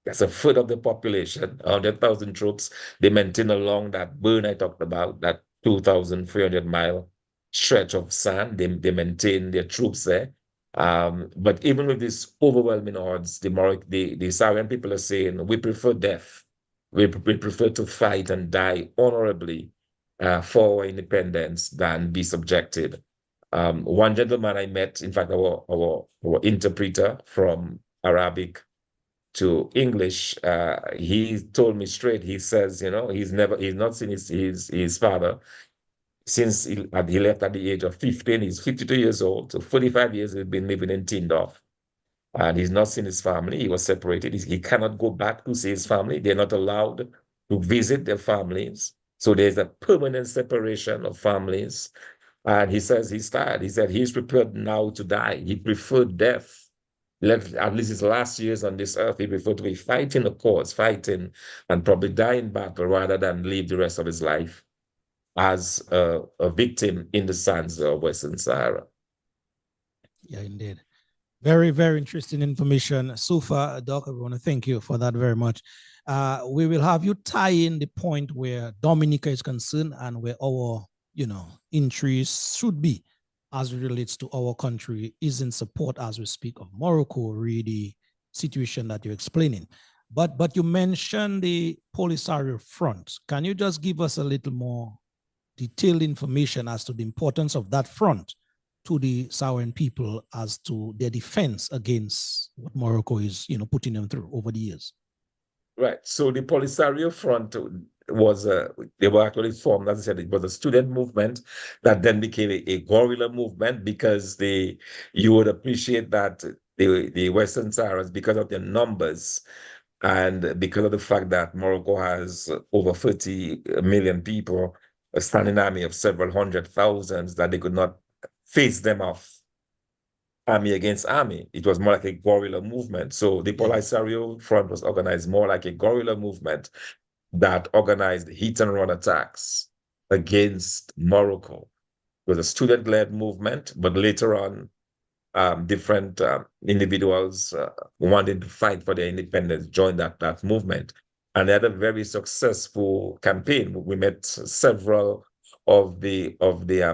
That's a third of the population, 100,000 troops. They maintain along that burn I talked about, that 2,300-mile stretch of sand. They maintain their troops there. But even with these overwhelming odds, the Sahrawian people are saying, we prefer death. We prefer to fight and die honorably for our independence than be subjected. One gentleman I met, in fact, our interpreter from Arabic to English, he told me straight. He says, he's not seen his father since he left at the age of 15. He's 52 years old, so 45 years he's been living in Tindouf, and he's not seen his family. He was separated. He cannot go back to see his family. They're not allowed to visit their families. So there's a permanent separation of families. And he says he's tired. He said he's prepared now to die. He preferred death. At least his last years on this earth, he preferred to be fighting a cause, fighting and probably die in battle rather than live the rest of his life as a victim in the sands of Western Sahara. Yeah, indeed. Very, very interesting information. So far, Doc, I want to thank you for that very much. We will have you tie in the point where Dominica is concerned and where our, interests should be as it relates to our country is in support as we speak of Morocco, really situation that you're explaining. But you mentioned the Polisario front. Can you just give us a little more detailed information as to the importance of that front to the Sahrawian people as to their defense against what Morocco is, putting them through over the years? Right. So the Polisario front, they were actually formed, as I said, it was a student movement that then became a guerrilla movement because you would appreciate that the Western Saharans, because of their numbers and because of the fact that Morocco has over 30 million people, a standing army of several hundred thousands, that they could not face them off army against army. It was more like a guerrilla movement. So the Polisario Front was organized more like a guerrilla movement that organized hit and run attacks against Morocco. It was a student-led movement, but later on, different individuals wanting to fight for their independence joined that movement. And they had a very successful campaign. We met several of the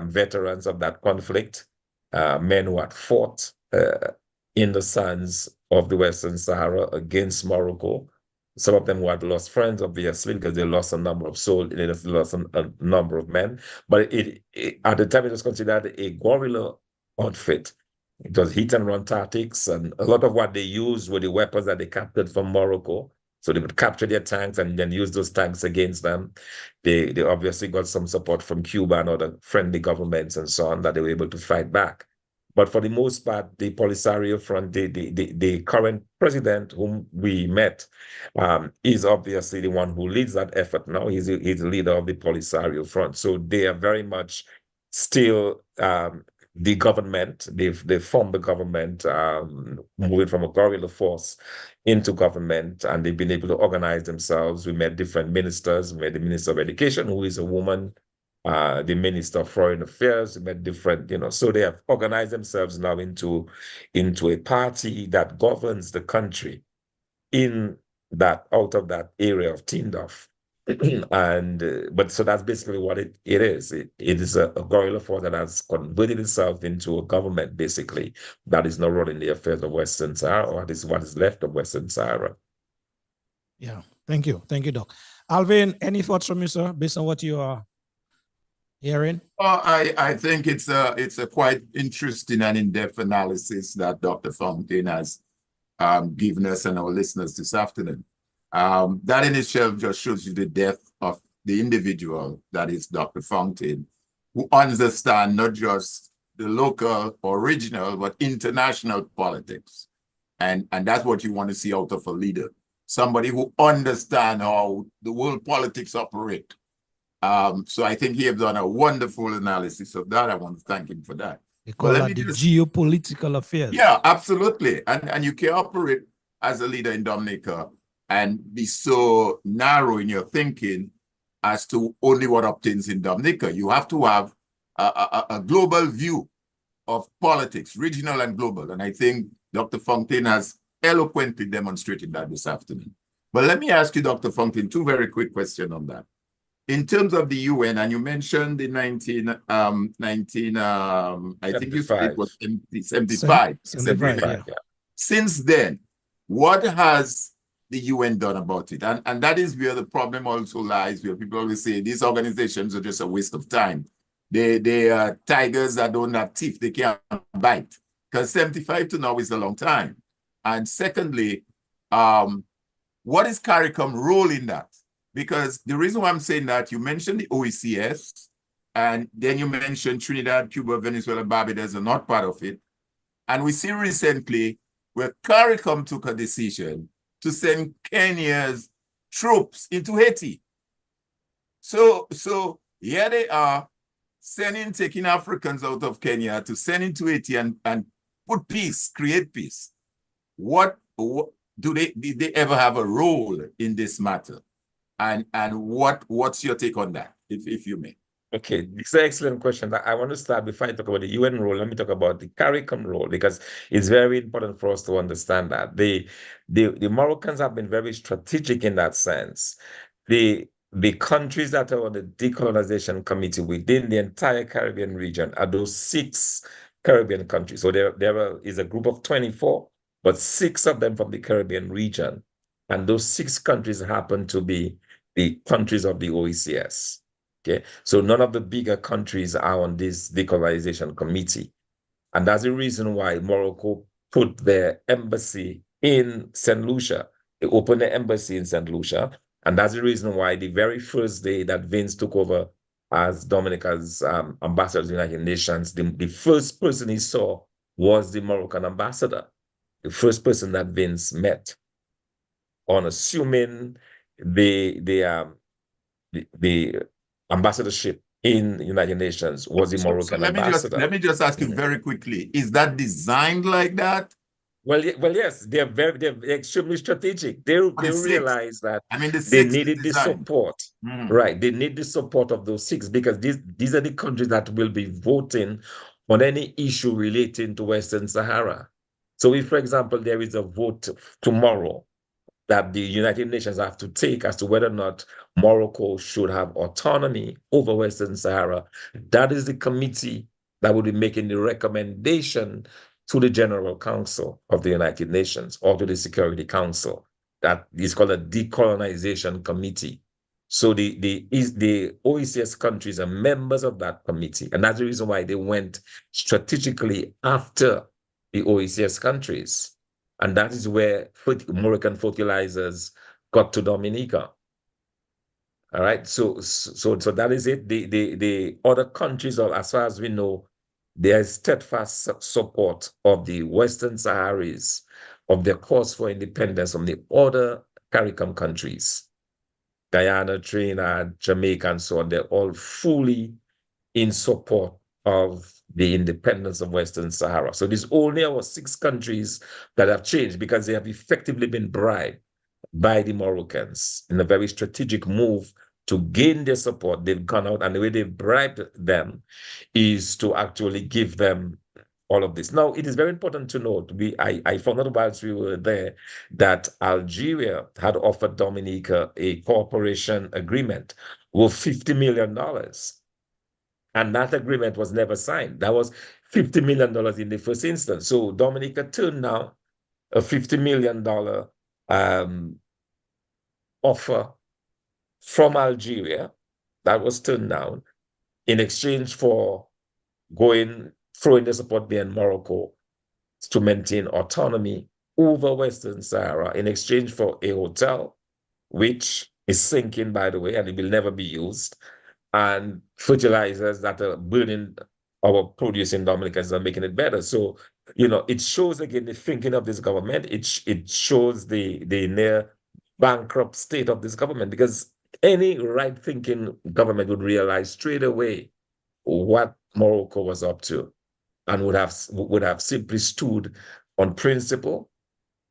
veterans of that conflict, men who had fought in the sands of the Western Sahara against Morocco. Some of them who had lost friends, obviously, because they lost a number of souls, they lost a number of men. But at the time, it was considered a guerrilla outfit. It was hit and run tactics, and a lot of what they used were the weapons that they captured from Morocco. So they would capture their tanks and then use those tanks against them. They obviously got some support from Cuba and other friendly governments and so on that they were able to fight back. But for the most part, the Polisario Front, the current president whom we met, is obviously the one who leads that effort now. He's the leader of the Polisario Front. So they are very much still the government. They've formed the government, moving from a guerrilla force into government, and they've been able to organize themselves. We met different ministers. We met the Minister of Education, who is a woman, the Minister of Foreign Affairs. We met different, so they have organized themselves now into a party that governs the country out of that area of Tindouf. But so that's basically what it is. It is a guerrilla force that has converted itself into a government, basically, that is now running the affairs of Western Sahara, or this is what is left of Western Sahara. Yeah, thank you, Doc. Alvin, any thoughts from you, sir, based on what you are hearing? I think it's a quite interesting and in-depth analysis that Dr. Fontaine has given us and our listeners this afternoon. That in itself just shows you the depth of the individual that is Dr. Fontaine, who understands not just the local or regional, but international politics. And that's what you want to see out of a leader. Somebody who understands how the world politics operate. So I think he has done a wonderful analysis of that. I want to thank him for that. They call that the geopolitical affairs. Yeah, absolutely. And you can operate as a leader in Dominica and be so narrow in your thinking as to only what obtains in Dominica. You have to have a global view of politics, regional and global. And I think Dr. Fontaine has eloquently demonstrated that this afternoon. But let me ask you, Dr. Fontaine, two very quick questions on that. In terms of the UN, and you mentioned the I think you said it was 75. Yeah. Since then, what has the UN done about it? And that is where the problem also lies, where people always say these organizations are just a waste of time. They are tigers that don't have teeth, they can't bite. Because 75 to now is a long time. And secondly, what is CARICOM's role in that? Because the reason why I'm saying that, you mentioned the OECS, and then you mentioned Trinidad, Cuba, Venezuela, Barbados are not part of it. And we see recently where CARICOM took a decision to send Kenya's troops into Haiti. So here they are taking Africans out of Kenya to send into Haiti and put peace, create peace. Did they ever have a role in this matter? And what's your take on that, if you may? Okay, it's an excellent question. I want to start, before I talk about the UN role, let me talk about the CARICOM role, because it's very important for us to understand that. The Moroccans have been very strategic in that sense. The countries that are on the decolonization committee within the entire Caribbean region are those 6 Caribbean countries. So there is a group of 24, but 6 of them from the Caribbean region. And those 6 countries happen to be the countries of the OECS. Okay, so none of the bigger countries are on this decolonization committee. And that's the reason why Morocco put their embassy in St. Lucia. They opened the embassy in St. Lucia. And that's the reason why the very first day that Vince took over as Dominica's ambassador to the United Nations, the first person he saw was the Moroccan ambassador, the first person that Vince met, on assuming the ambassadorship in the United Nations was the So Moroccan ambassador. let me just ask you very quickly: is that designed like that? Well, yes, they're extremely strategic. They realize that I mean, the they sixth needed the design. support, right? They need the support of those six because these are the countries that will be voting on any issue relating to Western Sahara. So, if, for example, there is a vote tomorrow that the United Nations have to take as to whether or not Morocco should have autonomy over Western Sahara, that is the committee that will be making the recommendation to the General Council of the United Nations or to the Security Council. That is called a decolonization committee. So the OECS countries are members of that committee. And that's the reason why they went strategically after the OECS countries. And that is where Moroccan fertilizers got to Dominica. All right. So that is it. The other countries, as far as we know, there is steadfast support of the Western Saharis of their cause for independence from the other CARICOM countries. Guyana, Trinidad, Jamaica, and so on. They're all fully in support of the independence of Western Sahara. So there's only our 6 countries that have changed because they have effectively been bribed by the Moroccans in a very strategic move to gain their support. They've gone out, and the way they've bribed them is to actually give them all of this. Now, it is very important to note, I found out whilst we were there that Algeria had offered Dominica a cooperation agreement worth $50 million. And that agreement was never signed. That was $50 million in the first instance. So Dominica turned down a $50 million offer from Algeria that was turned down in exchange for throwing the support behind Morocco to maintain autonomy over Western Sahara in exchange for a hotel, which is sinking, by the way, and it will never be used, and fertilizers that are burning our produce in Dominica and making it better. So, it shows again the thinking of this government. It shows the near bankrupt state of this government, because any right-thinking government would realize straight away what Morocco was up to, and would have simply stood on principle,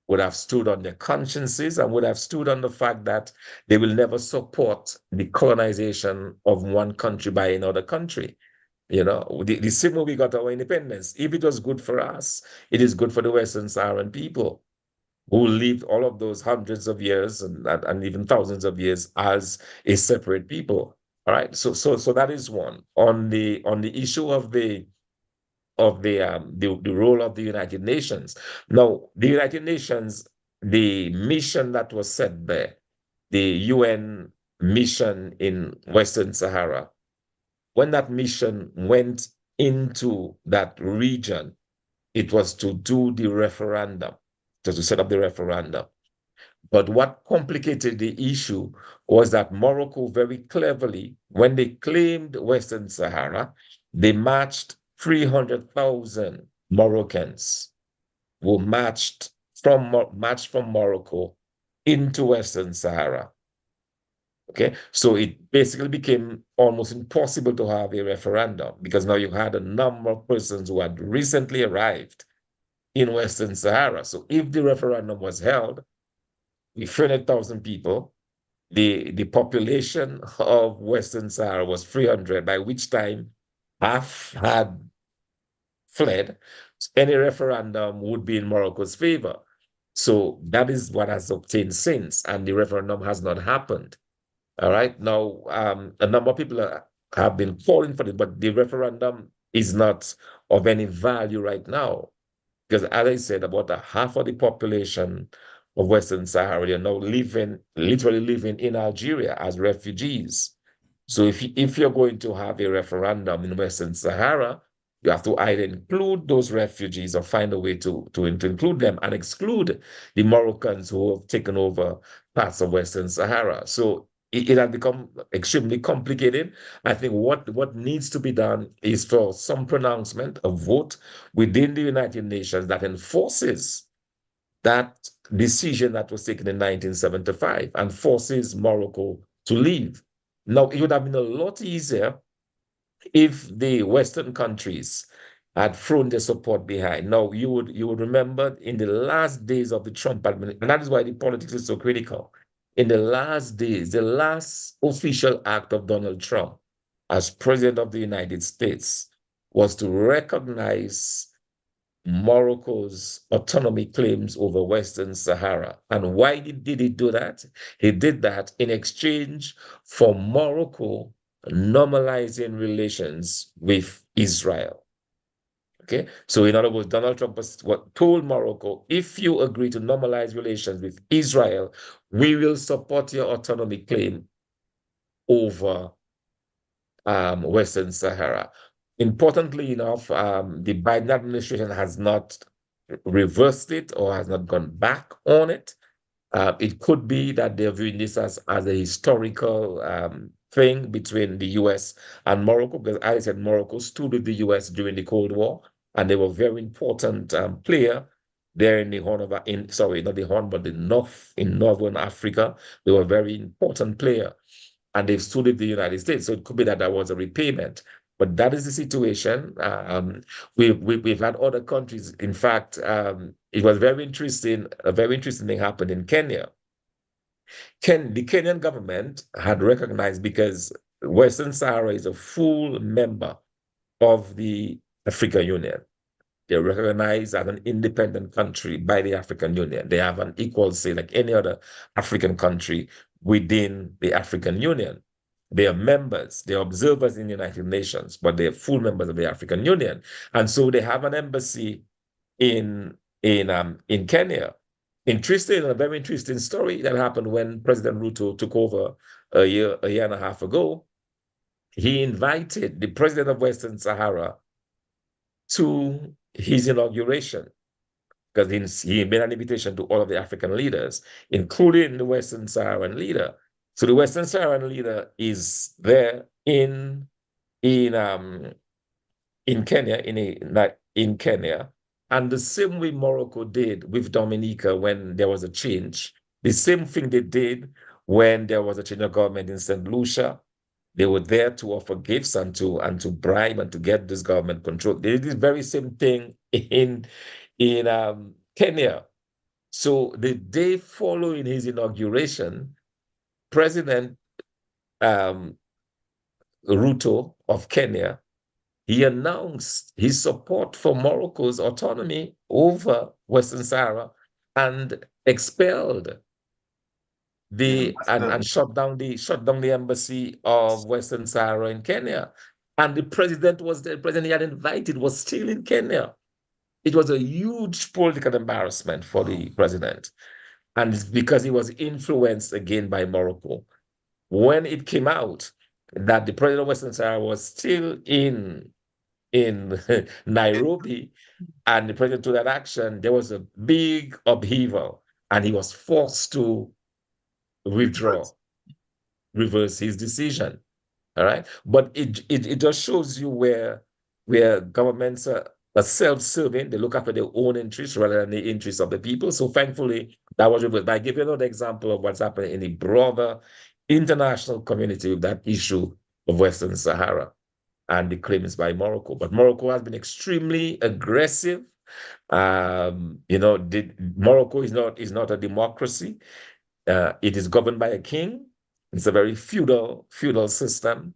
would have stood on their consciences, and would have stood on the fact that they will never support the colonization of one country by another country. The same way we got our independence. If it was good for us, it is good for the Western Saharan people who lived all of those hundreds of years and even thousands of years as a separate people. All right. So that is one. On the issue of the role of the United Nations. Now, the United Nations, the mission that was set there, the UN mission in Western Sahara, when that mission went into that region, it was to do the referendum, to set up the referendum. But what complicated the issue was that Morocco very cleverly, when they claimed Western Sahara, they matched 300,000 Moroccans who matched from Morocco into Western Sahara. Okay, so it basically became almost impossible to have a referendum, because now you had a number of persons who had recently arrived in Western Sahara. So if the referendum was held with 300,000 people, the population of Western Sahara was 300, by which time half had fled. Any referendum would be in Morocco's favor. So that is what has obtained since, and the referendum has not happened. All right. Now, a number of people have been calling for it, but the referendum is not of any value right now, because, as I said, about a half of the population of Western Sahara are now literally living in Algeria as refugees. So if you're going to have a referendum in Western Sahara, You have to either include those refugees or find a way to include them and exclude the Moroccans who have taken over parts of Western Sahara. So it has become extremely complicated. I think what needs to be done is for some pronouncement, a vote within the United Nations that enforces that decision that was taken in 1975 and forces Morocco to leave. Now, it would have been a lot easier if the Western countries had thrown their support behind. Now, you would remember in the last days of the Trump administration, and that is why the politics is so critical. In the last days, the last official act of Donald Trump as president of the United States was to recognize Morocco's autonomy claims over Western Sahara. And why did he do that? He did that in exchange for Morocco normalizing relations with Israel. Okay, so in other words, Donald Trump told Morocco, if you agree to normalize relations with Israel, we will support your autonomy claim over Western Sahara. Importantly enough, the Biden administration has not reversed it or has not gone back on it. It could be that they're viewing this as a historical thing between the US and Morocco, because as I said, Morocco stood with the US during the Cold War, and they were a very important player there in the Horn of, sorry, not the Horn, but the North, in Northern Africa. They were a very important player, and they've stood with the United States. So it could be that that was a repayment. But that is the situation. We've had other countries. In fact, it was very interesting. A very interesting thing happened in Kenya. The Kenyan government had recognized, because Western Sahara is a full member of the African Union. They're recognized as an independent country by the African Union. They have an equal say like any other African country within the African Union. They are members, they are observers in the United Nations, but they are full members of the African Union. And so they have an embassy in Kenya. Interesting, a very interesting story that happened when President Ruto took over a year and a half ago. He invited the president of Western Sahara to his inauguration, because he made an invitation to all of the African leaders, including the Western Saharan leader. So the Western Saharan leader is there in Kenya, in Kenya, and the same way Morocco did with Dominica when there was a change, the same thing they did when there was a change of government in St. Lucia. They were there to offer gifts and to bribe and to get this government control. They did the very same thing in Kenya. So the day following his inauguration, President Ruto of Kenya, he announced his support for Morocco's autonomy over Western Sahara and expelled and shut down the embassy of Western Sahara in Kenya. And the president he had invited was still in Kenya. It was a huge political embarrassment for the president. And it's because he was influenced again by Morocco. When it came out that the president of Western Sahara was still in Nairobi, and the president took that action, there was a big upheaval, and he was forced to reverse his decision. All right. But it just shows you where governments are self-serving. They look after their own interests rather than the interests of the people. So thankfully, that was reversed. But I give you another example of what's happening in the broader international community with that issue of Western Sahara and the claims by Morocco. But Morocco has been extremely aggressive. Morocco is not a democracy. It is governed by a king. It's a very feudal system.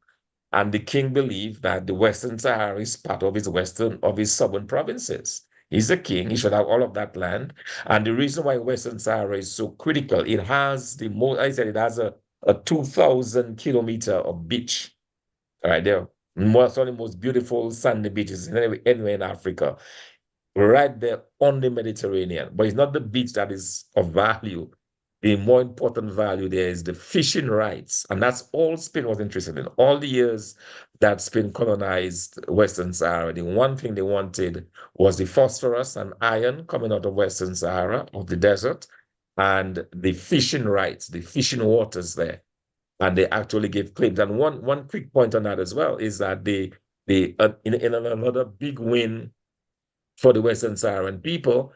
And the king believed that the Western Sahara is part of his southern provinces. He's a king. He should have all of that land. And the reason why Western Sahara is so critical, it has it has a 2,000 kilometer of beach. All right, there. Some of the most beautiful sandy beaches anywhere in Africa, right there on the Mediterranean. But it's not the beach that is of value. the more important value there is the fishing rights. And that's all Spain was interested in. All the years that Spain colonized Western Sahara, the one thing they wanted was the phosphorus and iron coming out of Western Sahara, of the desert, and the fishing rights, the fishing waters there. And they actually gave claims. And one quick point on that as well is that in another big win for the Western Saharan people,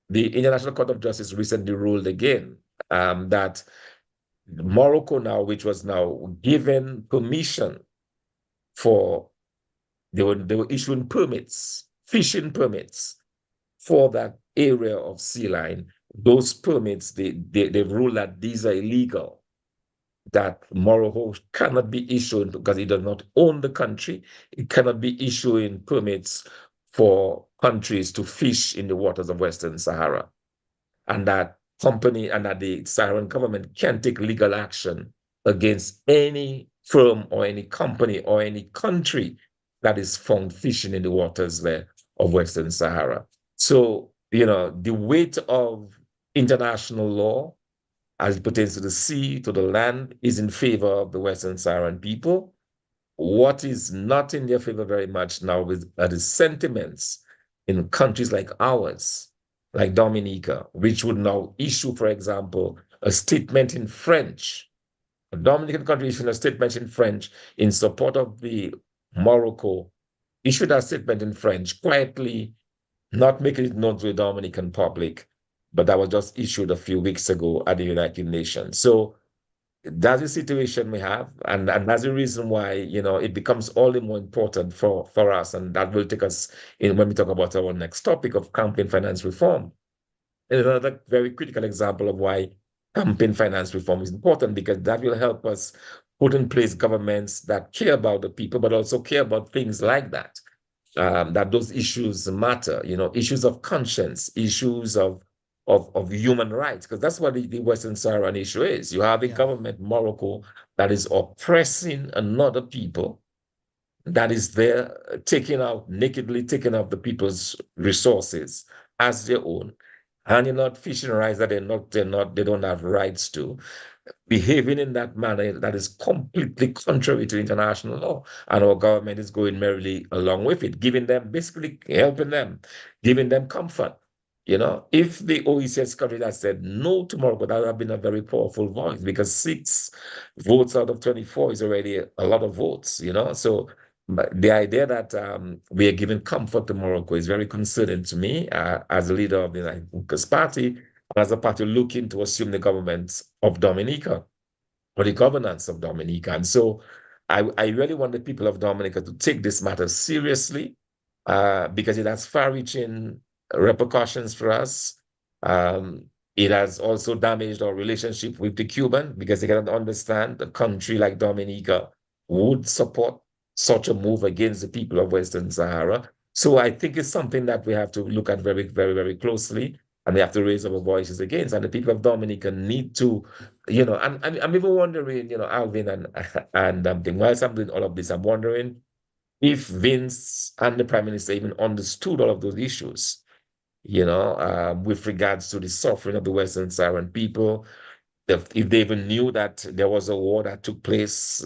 the International Court of Justice recently ruled again that Morocco now, which was now given permission for, they were issuing permits, fishing permits for that area of sea line. Those permits, they've ruled that these are illegal, that Morocco cannot be issued because it does not own the country. It cannot be issuing permits for countries to fish in the waters of Western Sahara. And that the Saharan government can take legal action against any firm or any company or any country that is found fishing in the waters there of Western Sahara. So, the weight of international law as it pertains to the sea, to the land, is in favor of the Western Saharan people. What is not in their favor very much now are the sentiments in countries like ours, like Dominica, which would now issue, for example, a statement in French. A Dominican country issued a statement in French in support of the Morocco, issued a statement in French, quietly, not making it known to the Dominican public, but that was just issued a few weeks ago at the United Nations. So that's the situation we have, and that's the reason why it becomes all the more important for us, and that will take us in when we talk about our next topic of campaign finance reform. And another very critical example of why campaign finance reform is important, because that will help us put in place governments that care about the people, but also care about things like that. That those issues matter, issues of conscience, issues of human rights, because that's what the Western Saharan issue is. You have a government, Morocco, that is oppressing another people, that is there nakedly taking out the people's resources as their own, handing out fishing rights that they don't have rights to, behaving in that manner that is completely contrary to international law. And our government is going merrily along with it, basically helping them, giving them comfort. If the OECS country had said no to Morocco, that would have been a very powerful voice, because 6 votes out of 24 is already a lot of votes, So the idea that we are giving comfort to Morocco is very concerning to me as a leader of the United Party, as a party looking to assume the government of Dominica, or the governance of Dominica. And so I really want the people of Dominica to take this matter seriously, because it has far-reaching repercussions for us. It has also damaged our relationship with the Cuban, because they cannot understand a country like Dominica would support such a move against the people of Western Sahara. So I think it's something that we have to look at very, very, very closely, and we have to raise our voices against. And the people of Dominica need to, and I'm even wondering, Alvin and whilst I'm doing all of this, I'm wondering if Vince and the Prime Minister even understood all of those issues, with regards to the suffering of the Western Saharan people, if they even knew that there was a war that took place,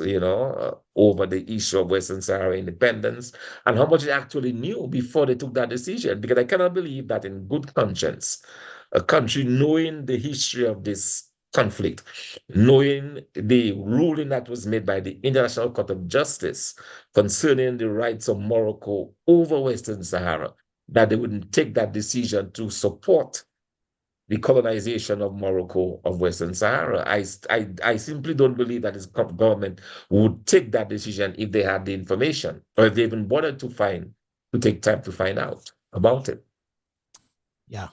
over the issue of Western Sahara independence, and how much they actually knew before they took that decision. Because I cannot believe that in good conscience, a country knowing the history of this conflict, knowing the ruling that was made by the International Court of Justice concerning the rights of Morocco over Western Sahara, that they wouldn't take that decision to support the colonization of Morocco of Western Sahara. I simply don't believe that this government would take that decision if they had the information, or if they even bothered to take time to find out about it. Yeah.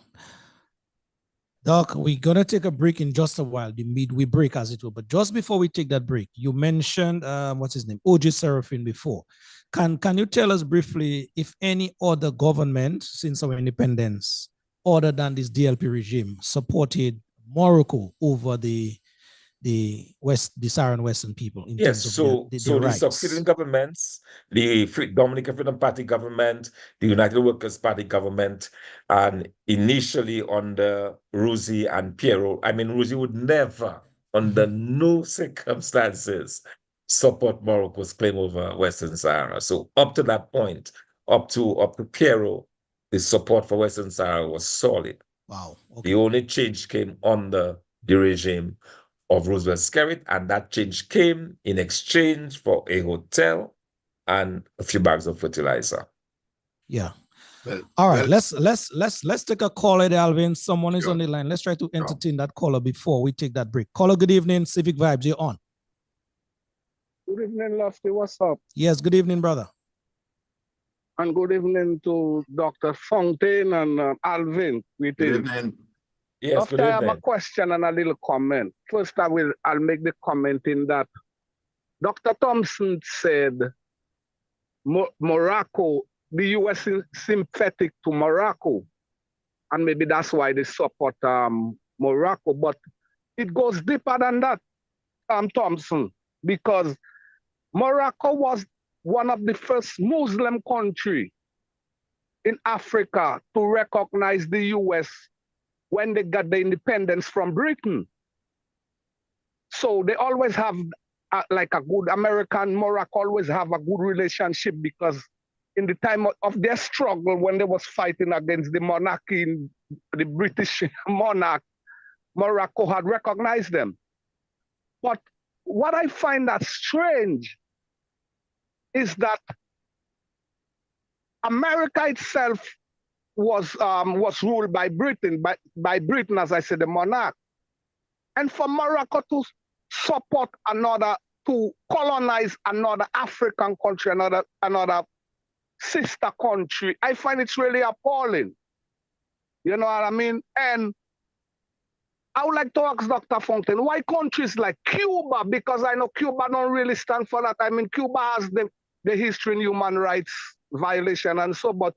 Doc, we're going to take a break in just a while, the midway break as it will. But just before we take that break, you mentioned, what's his name, O.J. Serafin before. Can you tell us briefly if any other government since our independence, other than this DLP regime, supported Morocco over the the Saharan Western people in Yes, terms of their, so their the rights. succeeding governments, the Dominica Freedom Party government, the United Workers Party government, and initially under Rosie and Piero. I mean, Rosie would never, under no circumstances, support Morocco's claim over Western Sahara. So up to that point, up to Piero, the support for Western Sahara was solid. Wow. Okay. The only change came under the regime of Roosevelt Skerrit, and that change came in exchange for a hotel and a few bags of fertilizer. Yeah. Well, All right. well, Let's take a caller, Alvin. Someone is Sure. on the line. Let's try to entertain that caller before we take that break. Caller, good evening. Civic Vibes, you're on. Good evening, Lofty. What's up? Yes, good evening, brother. And good evening to Dr. Fontaine and Alvin. good evening. Yes, Lofty, good I have a evening. question and a little comment. First, I'll make the comment in that Dr. Thompson said Morocco, the US is sympathetic to Morocco, and maybe that's why they support Morocco. But it goes deeper than that, Thompson, because Morocco was one of the first Muslim country in Africa to recognize the US when they got the independence from Britain. So they always have like a good American, Morocco always have a good relationship, because in the time of their struggle, when they was fighting against the monarchy, the British monarch, Morocco had recognized them. But what I find that strange is that America itself was ruled by Britain, by Britain, as I said, the monarch. And for Morocco to support another, to colonize another African country, another sister country, I find it's really appalling. You know what I mean? And I would like to ask Dr. Fontaine, why countries like Cuba, because I know Cuba don't really stand for that. I mean, Cuba has the history in human rights violation and so, but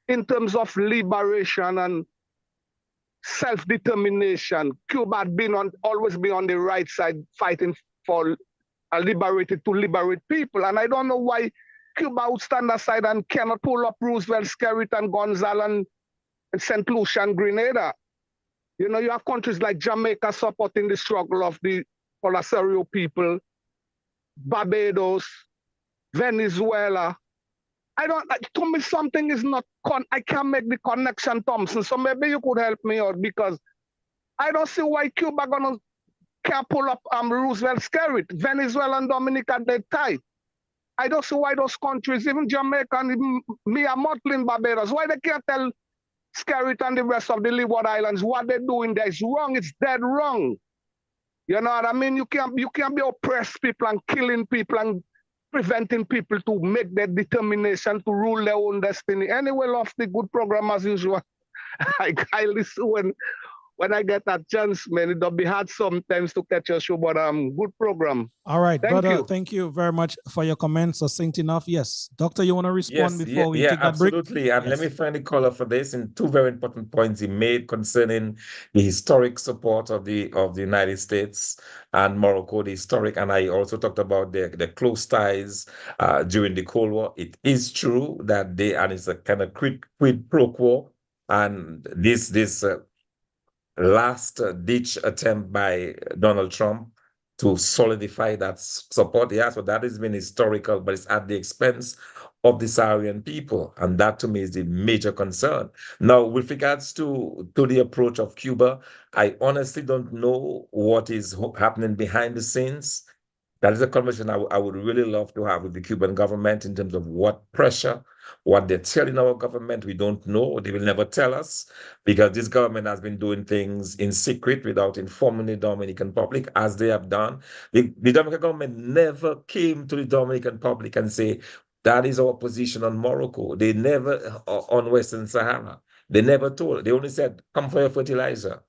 in terms of liberation and self-determination, Cuba had always been on the right side, fighting for to liberate people. And I don't know why Cuba would stand aside and cannot pull up Roosevelt, Skerrit, and Gonzalo and St. Lucia and Grenada. You know, you have countries like Jamaica supporting the struggle of the Polisario people, Barbados, Venezuela. To me, something is not, I can't make the connection, Thompson. So maybe you could help me out, because I don't see why Cuba can't pull up Roosevelt Skerrit. Venezuela and Dominica, they're tight. I don't see why those countries, even Jamaica and even Mia Motley, Barbados, why they can't tell Skerrit and the rest of the Leeward Islands what they're doing there is wrong. It's dead wrong. You know what I mean? You can't be oppressed people and killing people and preventing people to make their determination to rule their own destiny. Anyway, Lofty, good program as usual. I listen when I get that chance, man. It'll be hard sometimes to catch your show, but good program. All right, Thank brother. you. Thank you very much for your comments. Succinct enough. Yes, doctor, you want to respond before we take that break? Absolutely. And let Yes. me find the caller for this in two very important points he made concerning the historic support of the United States and Morocco, the historic, and I also talked about the close ties during the Cold War. It is true that and it's a kind of quid pro quo, and this last ditch attempt by Donald Trump to solidify that support. Yeah, so that has been historical, but it's at the expense of the Saharan people. And that to me is the major concern. Now, with regards to the approach of Cuba, I honestly don't know what is happening behind the scenes. That is a conversation I would really love to have with the Cuban government in terms of what pressure, what they're telling our government. We don't know. They will never tell us, because this government has been doing things in secret without informing the Dominican public, as they have done. The Dominican government never came to the Dominican public and say, that is our position on Morocco. They never, on Western Sahara. They never told. They only said, come for your fertilizer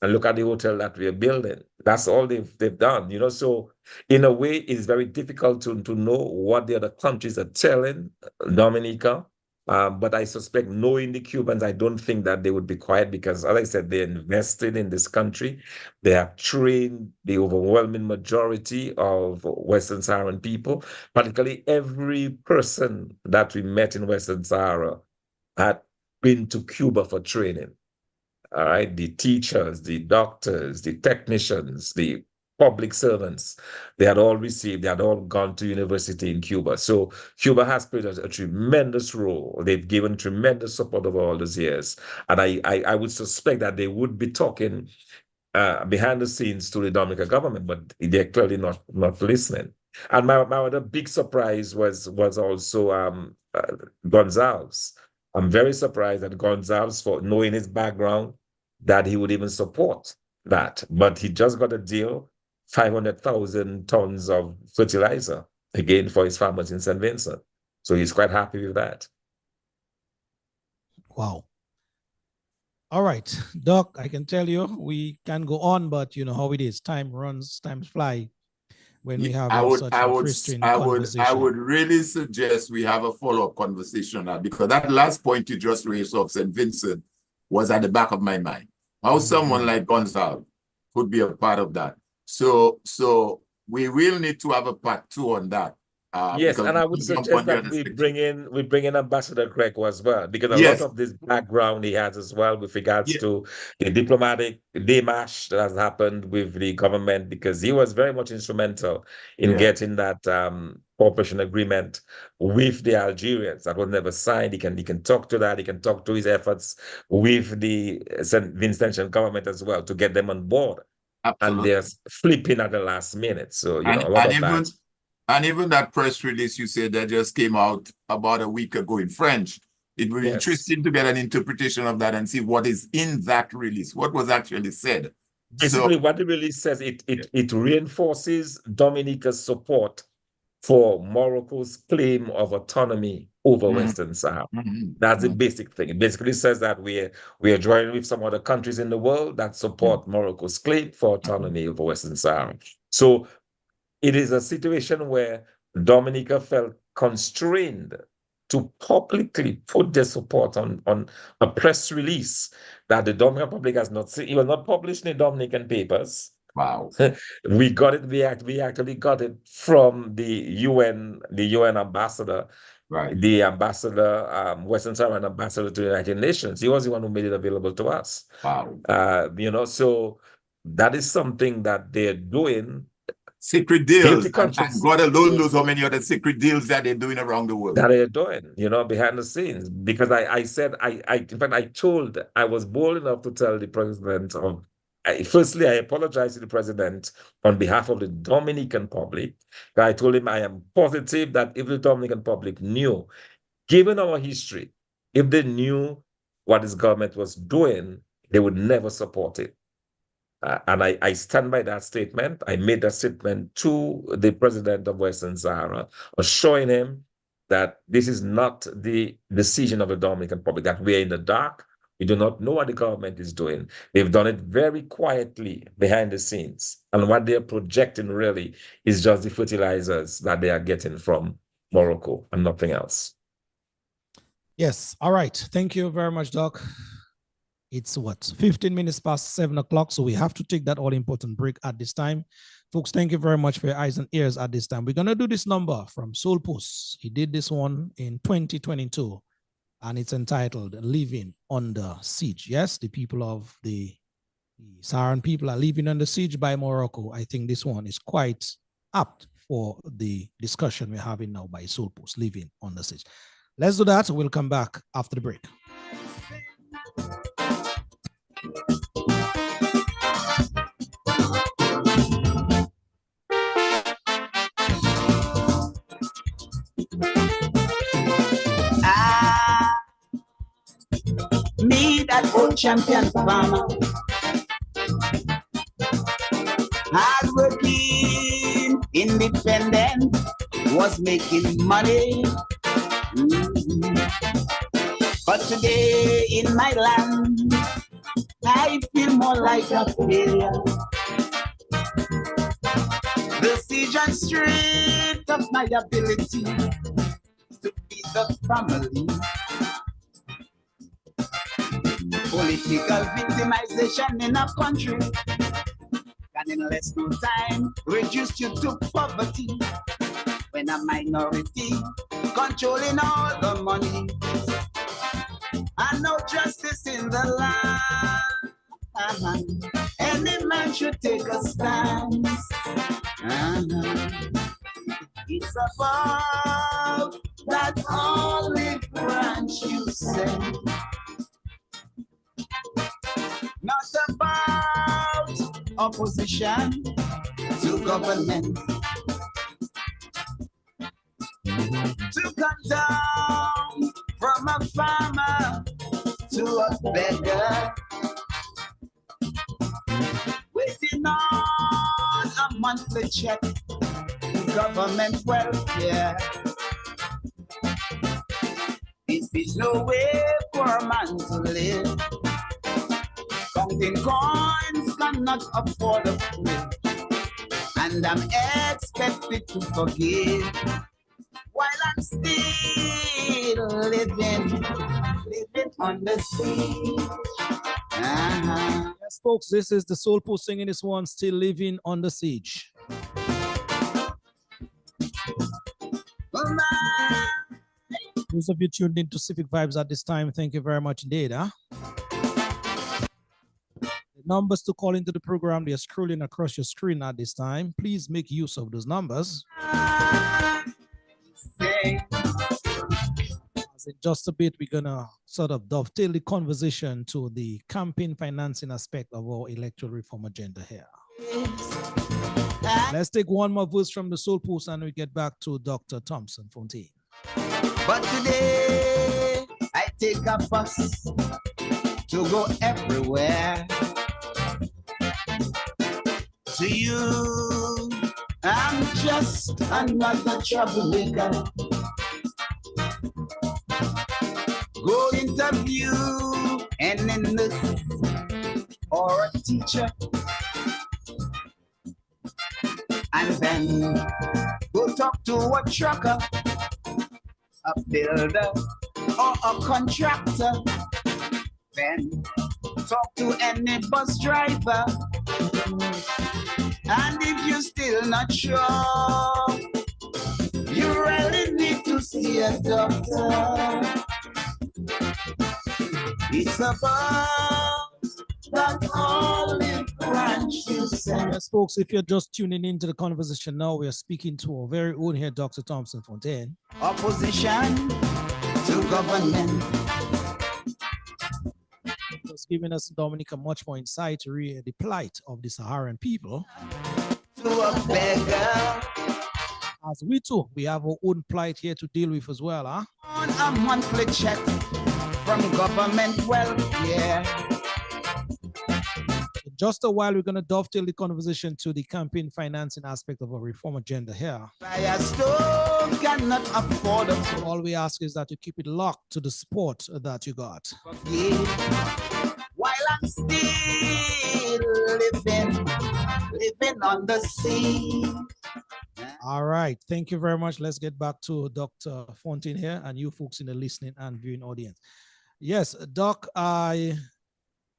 and look at the hotel that we're building. That's all they've done, you know. So in a way, it's very difficult to know what the other countries are telling Dominica But I suspect, knowing the Cubans, I don't think that they would be quiet because, as I said, they invested in this country. They have trained the overwhelming majority of Western Saharan people. Particularly, every person that we met in Western Sahara had been to Cuba for training. All right, the teachers, the doctors, the technicians, the public servants, they had all gone to university in Cuba. So Cuba has played a tremendous role. They've given tremendous support over all those years. And I would suspect that they would be talking behind the scenes to the Dominica government, but they're clearly not listening. And my other big surprise was also Gonzalez. I'm very surprised that Gonzalez, for knowing his background, that he would even support that. But he just got a deal, 500,000 tons of fertilizer, again, for his farmers in St. Vincent. So he's quite happy with that. Wow. All right, Doc, I can tell you we can go on, but you know how it is. Time runs, time fly when we have such a frustrating conversation. I would really suggest we have a follow-up conversation on that, because that last point you just raised of St. Vincent was at the back of my mind. How someone like Gonzalez could be a part of that. So we will need to have a part 2 on that. Yes, and I would suggest that we bring in Ambassador Greco as well, because a lot of this background he has as well with regards to the diplomatic démarche that has happened with the government, because he was very much instrumental in getting that cooperation agreement with the Algerians that was never signed. He can talk to that. He can talk to his efforts with the St. Vincentian government as well to get them on board. Absolutely. And they're flipping at the last minute. So a lot of that. And even that press release you said that just came out about a week ago in French, it would be interesting to get an interpretation of that and see what is in that release, what was actually said. Basically, what the release says, it reinforces Dominica's support for Morocco's claim of autonomy over Western Sahara. That's the basic thing. It basically says that we are joining with some other countries in the world that support Morocco's claim for autonomy over Western Sahara. So it is a situation where Dominica felt constrained to publicly put their support on a press release that the Dominican Republic has not seen. It was not published in the Dominican papers. Wow. We got it. We actually got it from the UN ambassador, right? The ambassador, Western Saharan ambassador to the United Nations. He was the one who made it available to us. Wow. So that is something that they're doing. Secret deals, and God alone knows how many other secret deals that they're doing around the world. That they're doing, behind the scenes. Because I said, in fact, I was bold enough to tell the president firstly, I apologized to the president on behalf of the Dominican public. I told him I am positive that if the Dominican public knew, given our history, if they knew what this government was doing, they would never support it. And I stand by that statement. I made that statement to the president of Western Sahara, assuring him that this is not the decision of the Dominican public, that we are in the dark. We do not know what the government is doing. They've done it very quietly behind the scenes. And what they're projecting really is just the fertilizers that they are getting from Morocco and nothing else. Yes. All right. Thank you very much, Doc. It's 15 minutes past 7 o'clock. So we have to take that all important break at this time. Folks, thank you very much for your eyes and ears at this time. We're going to do this number from Soul Post. He did this one in 2022, and it's entitled Living Under Siege. Yes, the people of the Saharan people are living under siege by Morocco. I think this one is quite apt for the discussion we're having now by Soul Post, Living Under Siege. Let's do that. We'll come back after the break. Me, that old champion farmer, hardworking, independent, was making money. But today in my land, I feel more like a failure. The siege and strength of my ability to be the family. Political victimization in a country can in less no time reduce you to poverty. When a minority controlling all the money and no justice in the land. Any man should take a stance. It's about that olive branch you say, not about opposition to government. To come down from a farmer to a beggar, waiting on a monthly check, government welfare. This is no way for a man to live. Counting coins cannot afford a fridge, and I'm expected to forgive while I'm still living on the sea. Yes, folks, this is the Soul Post singing this one, Still Living on the Siege. Those of you tuned into Civic Vibes at this time, thank you very much indeed. The numbers to call into the program, they're scrolling across your screen at this time. Please make use of those numbers. As in just a bit, we're gonna sort of dovetail the conversation to the campaign financing aspect of our electoral reform agenda here. Let's take one more verse from the Soul Post and we get back to Dr. Thompson Fontaine. But today I take a bus to go everywhere. To you, I'm just another troublemaker. Go interview an enlist or a teacher, and then go talk to a trucker, a builder, or a contractor. Then talk to any bus driver. And if you're still not sure, you really need to see a doctor. It's about that olive branch you said. Yes, folks, if you're just tuning into the conversation now, we are speaking to our very own here, Dr. Thompson Fontaine. Opposition to government. Just giving us, Dominica, much more insight to the plight of the Saharan people. To a beggar. As we too, we have our own plight here to deal with as well, huh? On a monthly check from government welfare. In just a while, we're going to dovetail the conversation to the campaign financing aspect of our reform agenda here. Firestone cannot afford us. So all we ask is that you keep it locked to the sport that you got. While I'm still living on the sea. All right. Thank you very much. Let's get back to Dr. Fontaine here and you folks in the listening and viewing audience. Yes, Doc,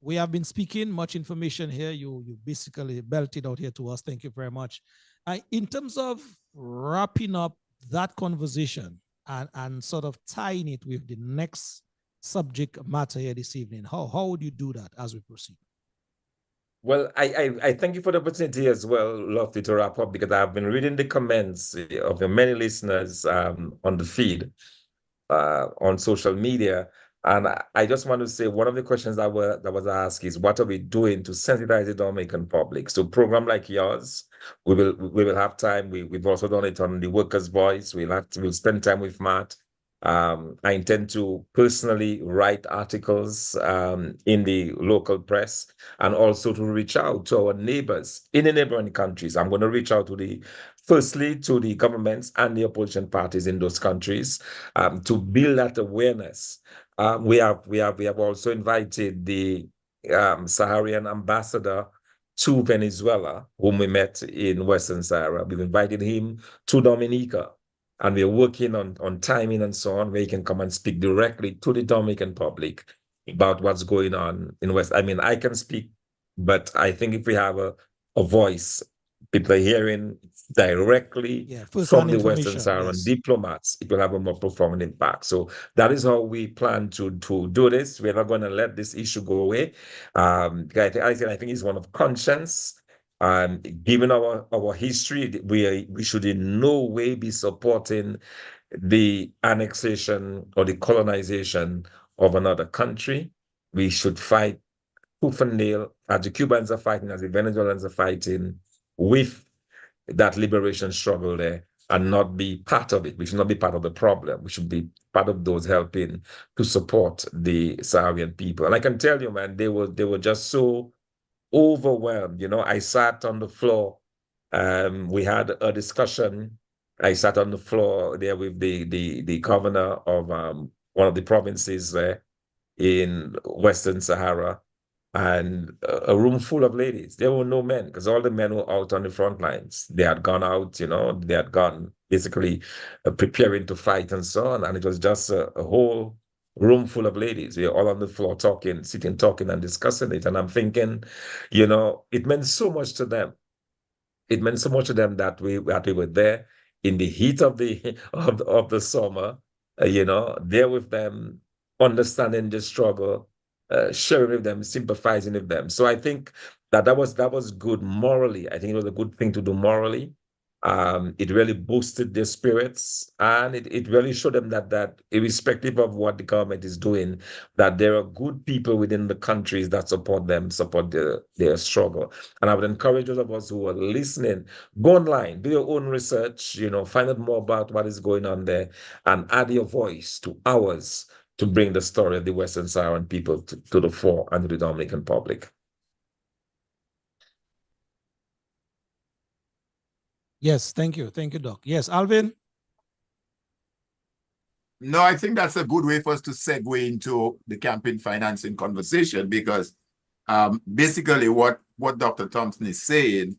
we have been speaking much information here. You basically belted out here to us. Thank you very much. In terms of wrapping up that conversation and sort of tying it with the next subject matter here this evening, how would you do that as we proceed? Well, I thank you for the opportunity as well, Lofty, to wrap up, because I've been reading the comments of the many listeners on the feed on social media. And I just want to say one of the questions that was asked is, what are we doing to sensitize the Dominican public? So program like yours, we will have time. We've also done it on the Workers' Voice. We'll spend time with Matt. I intend to personally write articles in the local press and also to reach out to our neighbors in the neighboring countries. I'm going to reach out firstly to the governments and the opposition parties in those countries to build that awareness. We have also invited the Saharan ambassador to Venezuela, whom we met in Western Sahara. We've invited him to Dominica. and we're working on timing and so on, where you can come and speak directly to the Dominican public about what's going on in West. I mean, I can speak, but I think if we have a voice, people are hearing directly from the Western Saharan diplomats, it will have a more profound impact. So that is how we plan to do this. We're not going to let this issue go away. I think it's one of conscience. Given our history, we should in no way be supporting the annexation or the colonization of another country. We should fight tooth and nail, as the Cubans are fighting, as the Venezuelans are fighting, with that liberation struggle there, and not be part of it. We should not be part of the problem. We should be part of those helping to support the Sahrawi people. And I can tell you, man, they were just so overwhelmed. You know, I sat on the floor. We had a discussion. I sat on the floor there with the governor of one of the provinces there in Western Sahara, and a room full of ladies. There were no men, because all the men were out on the front lines. They had gone out, you know, they had gone basically preparing to fight and so on. And it was just a whole room full of ladies. We were all on the floor talking, sitting, talking and discussing it. And I'm thinking, you know, it meant so much to them. It meant so much to them that we were there in the heat of the of the summer, you know, there with them, understanding the struggle, sharing with them, sympathizing with them. So I think that was good morally. I think it was a good thing to do morally. It really boosted their spirits, and it really showed them that irrespective of what the government is doing, that there are good people within the countries that support them, support their struggle. And I would encourage those of us who are listening, go online, do your own research, you know, find out more about what is going on there, and add your voice to ours to bring the story of the Western Saharan people to the fore and to the Dominican public. Yes, thank you, Doc. Yes, Alvin. No, I think that's a good way for us to segue into the campaign financing conversation, because basically what Dr. Thompson is saying,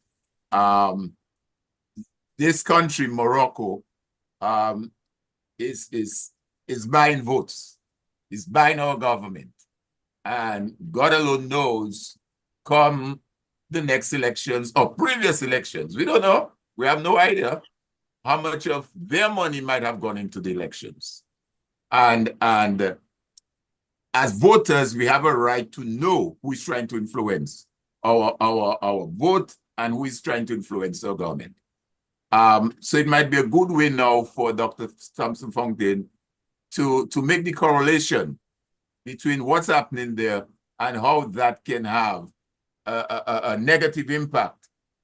this country, Morocco, is buying votes, is buying our government, and God alone knows, come the next elections or previous elections, we don't know. We have no idea how much of their money might have gone into the elections. And as voters, we have a right to know who is trying to influence our vote and who is trying to influence our government. So it might be a good way now for Dr. Thompson Fontaine to make the correlation between what's happening there and how that can have a negative impact,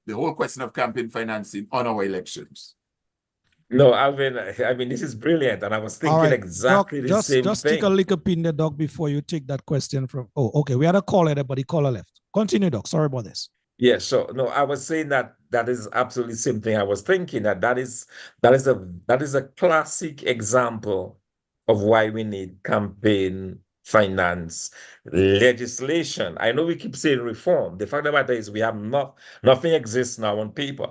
the whole question of campaign financing, on our elections. No, Alvin, I mean, this is brilliant. And I was thinking exactly Doc, the same thing. Just take a little pin there, Doc, before you take that question from, oh, okay, we had a caller there, but the caller left. Continue, Doc, sorry about this. Yeah, so no, I was saying that is absolutely the same thing. I was thinking that is a classic example of why we need campaign finance legislation. I know we keep saying reform. The fact of the matter is we have nothing exists now on paper.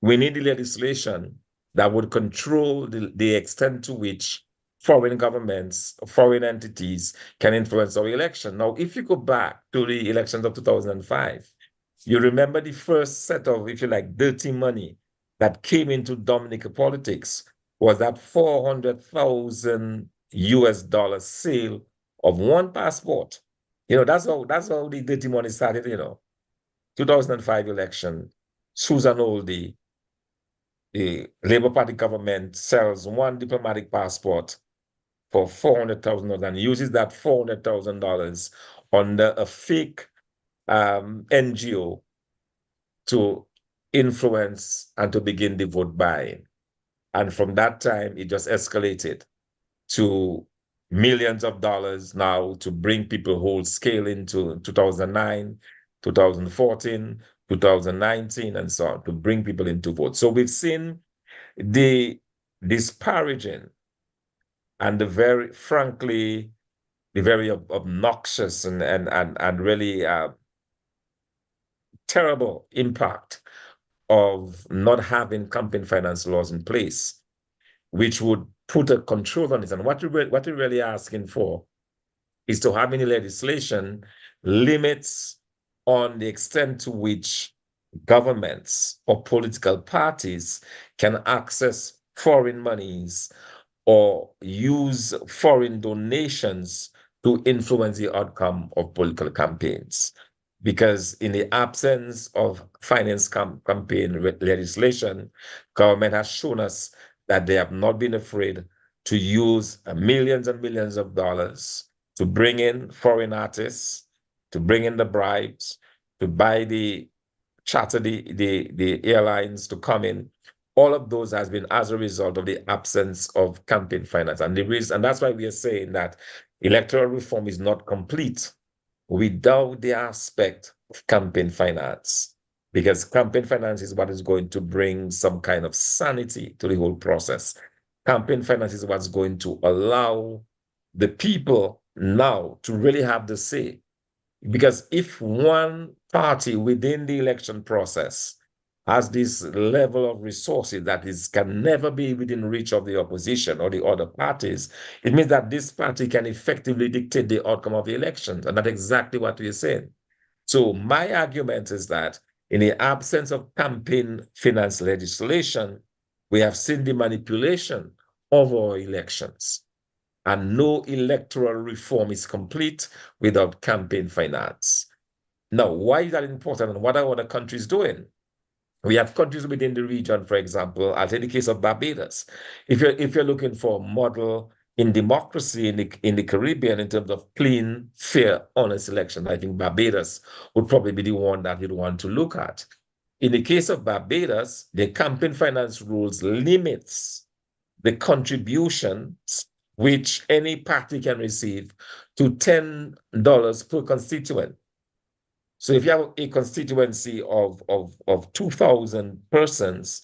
We need the legislation that would control the extent to which foreign governments, foreign entities can influence our election. Now, if you go back to the elections of 2005, you remember the first set of, if you like, dirty money that came into Dominica politics was that $400,000 sale of one passport. You know, that's how the dirty money started, you know. 2005 election, Susan Oldie, the Labour Party government, sells one diplomatic passport for $400,000 and uses that $400,000 under a fake NGO to influence and to begin the vote buying. And from that time, it just escalated to millions of dollars now to bring people whole scale into 2009, 2014, 2019, and so on, to bring people into vote. So we've seen the disparaging and the very, frankly, the very obnoxious and really terrible impact of not having campaign finance laws in place. which would put a control on it. And what we're really asking for is to have any legislation limits on the extent to which governments or political parties can access foreign monies or use foreign donations to influence the outcome of political campaigns. Because in the absence of finance campaign legislation, government has shown us that they have not been afraid to use millions and millions of dollars to bring in foreign artists, to bring in the bribes, to buy the charter the airlines to come in. All of those has been as a result of the absence of campaign finance. And that's why we are saying that electoral reform is not complete without the aspect of campaign finance, because campaign finance is what is going to bring some kind of sanity to the whole process. Campaign finance is what's going to allow the people now to really have the say. Because if one party within the election process has this level of resources that can never be within reach of the opposition or the other parties, it means that this party can effectively dictate the outcome of the elections. And that's exactly what we're saying. So my argument is that in the absence of campaign finance legislation, we have seen the manipulation of our elections. And no electoral reform is complete without campaign finance. Now, why is that important and what are other countries doing? We have countries within the region, for example, I'll take the case of Barbados. If you're looking for a model in democracy in the Caribbean in terms of clean, fair, honest election, I think Barbados would probably be the one that you'd want to look at. In the case of Barbados, the campaign finance rules limits the contributions which any party can receive to $10 per constituent. So if you have a constituency of 2,000 persons,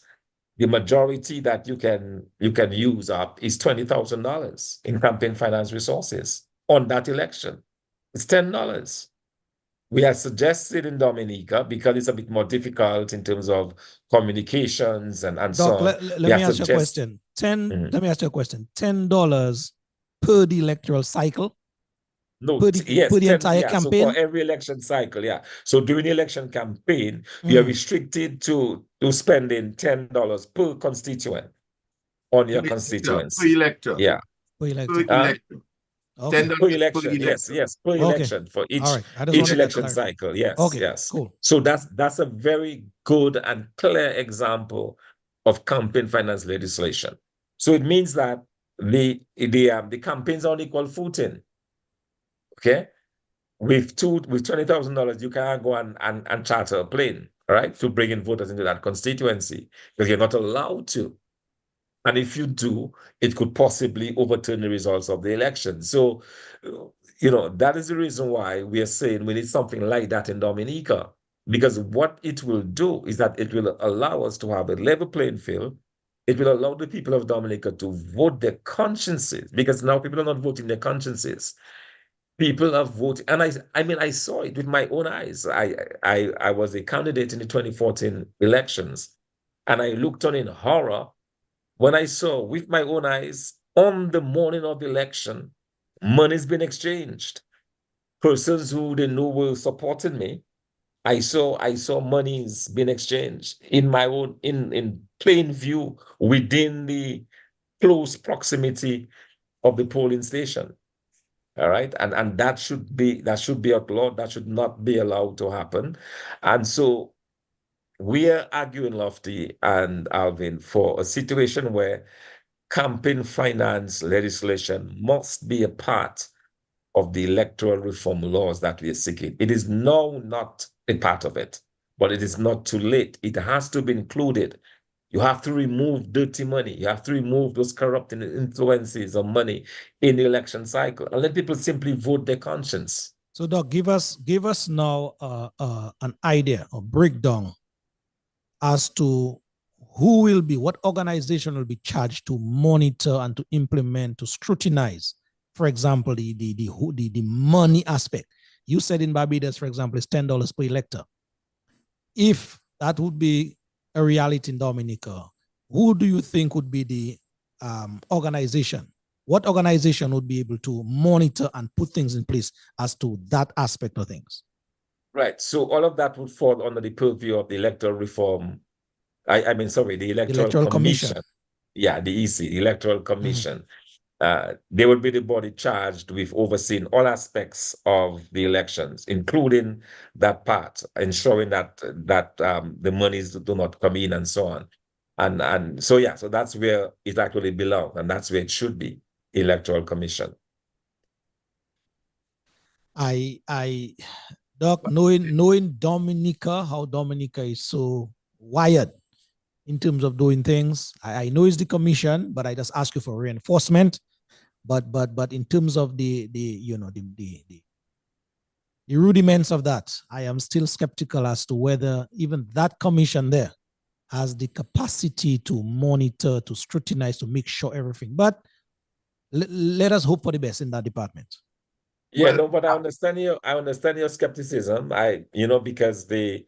the majority that you can use up is $20,000 in campaign finance resources on that election. It's $10. We have suggested in Dominica, because it's a bit more difficult in terms of communications and Doc, so on. let me ask you a question. Let me ask you a question. $10 per the electoral cycle? No, per the entire campaign? So for every election cycle, yeah. So during the election campaign, we are restricted to spending $10 per constituent on your constituency. Per elector. Yeah. Per elector. Per elector. Okay. Per election, yes, per election for each, each election cycle, yes. Cool. So that's a very good and clear example of campaign finance legislation. So it means that the campaigns are on equal footing. Okay, with $20,000, you can't go and charter a plane, right, to bring in voters into that constituency, because you're not allowed to. And if you do, it could possibly overturn the results of the election. So, that is the reason why we are saying we need something like that in Dominica, because what it will do is that it will allow us to have a level playing field. It will allow the people of Dominica to vote their consciences, because now people are not voting their consciences. People have voted, and I saw it with my own eyes. I was a candidate in the 2014 elections, and I looked on in horror when I saw with my own eyes on the morning of the election, money's been exchanged. Persons who they know were supporting me, I saw money's been exchanged in my own in plain view within the close proximity of the polling station. All right, and that should be outlawed. That should not be allowed to happen. And so we are arguing, Lofty and Alvin, for a situation where campaign finance legislation must be a part of the electoral reform laws that we are seeking. It is now not a part of it, but it is not too late. It has to be included. You have to remove dirty money. You have to remove those corrupting influences of money in the election cycle and let people simply vote their conscience. So, Doc, give us now an idea or breakdown as to what organization will be charged to monitor and to implement, to scrutinize, for example, the money aspect. You said in Barbados, for example, it's $10 per elector. If that would be a reality in Dominica, who do you think would be the organization, what organization would be able to monitor and put things in place as to that aspect of things? Right. So all of that would fall under the purview of the electoral reform. I mean, sorry, the Electoral Commission. Yeah, the EC, the Electoral Commission. They will be the body charged with overseeing all aspects of the elections, including that part, ensuring that the monies do not come in and so on. And so yeah, so that's where it actually belongs, and that's where it should be, Electoral Commission. Doc, knowing Dominica, how Dominica is so wired in terms of doing things, I know it's the commission, but I just ask you for reinforcement. But in terms of the rudiments of that, I am still skeptical as to whether even that commission there has the capacity to monitor, to scrutinize, to make sure everything. But let us hope for the best in that department. Yeah, well, no, but I understand your skepticism. Because the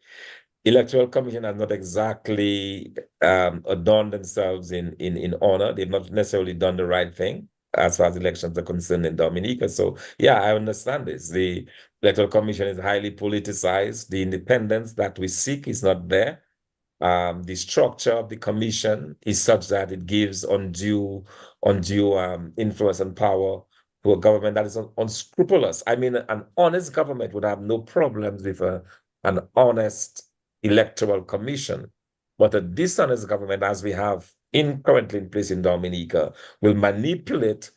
Electoral Commission has not exactly adorned themselves in honor. They've not necessarily done the right thing as far as elections are concerned in Dominica. So yeah, I understand this. The Electoral Commission is highly politicized. The independence that we seek is not there. The structure of the commission is such that it gives undue influence and power to a government that is unscrupulous. I mean, an honest government would have no problems with an honest electoral commission, but a dishonest government, as we have currently in place in Dominica, will manipulate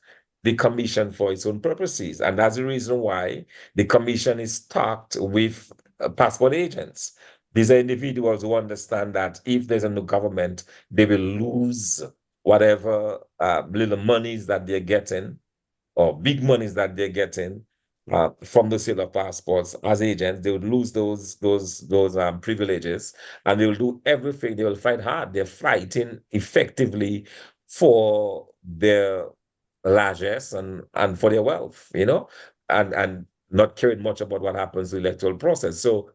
the commission for its own purposes. And that's the reason why the commission is stocked with passport agents. These are individuals who understand that if there's a new government, they will lose whatever little monies that they're getting, or big monies that they're getting from the sale of passports as agents. They would lose those privileges, and they will do everything. They will fight hard. They're fighting effectively for their largesse and for their wealth, and not caring much about what happens to the electoral process. So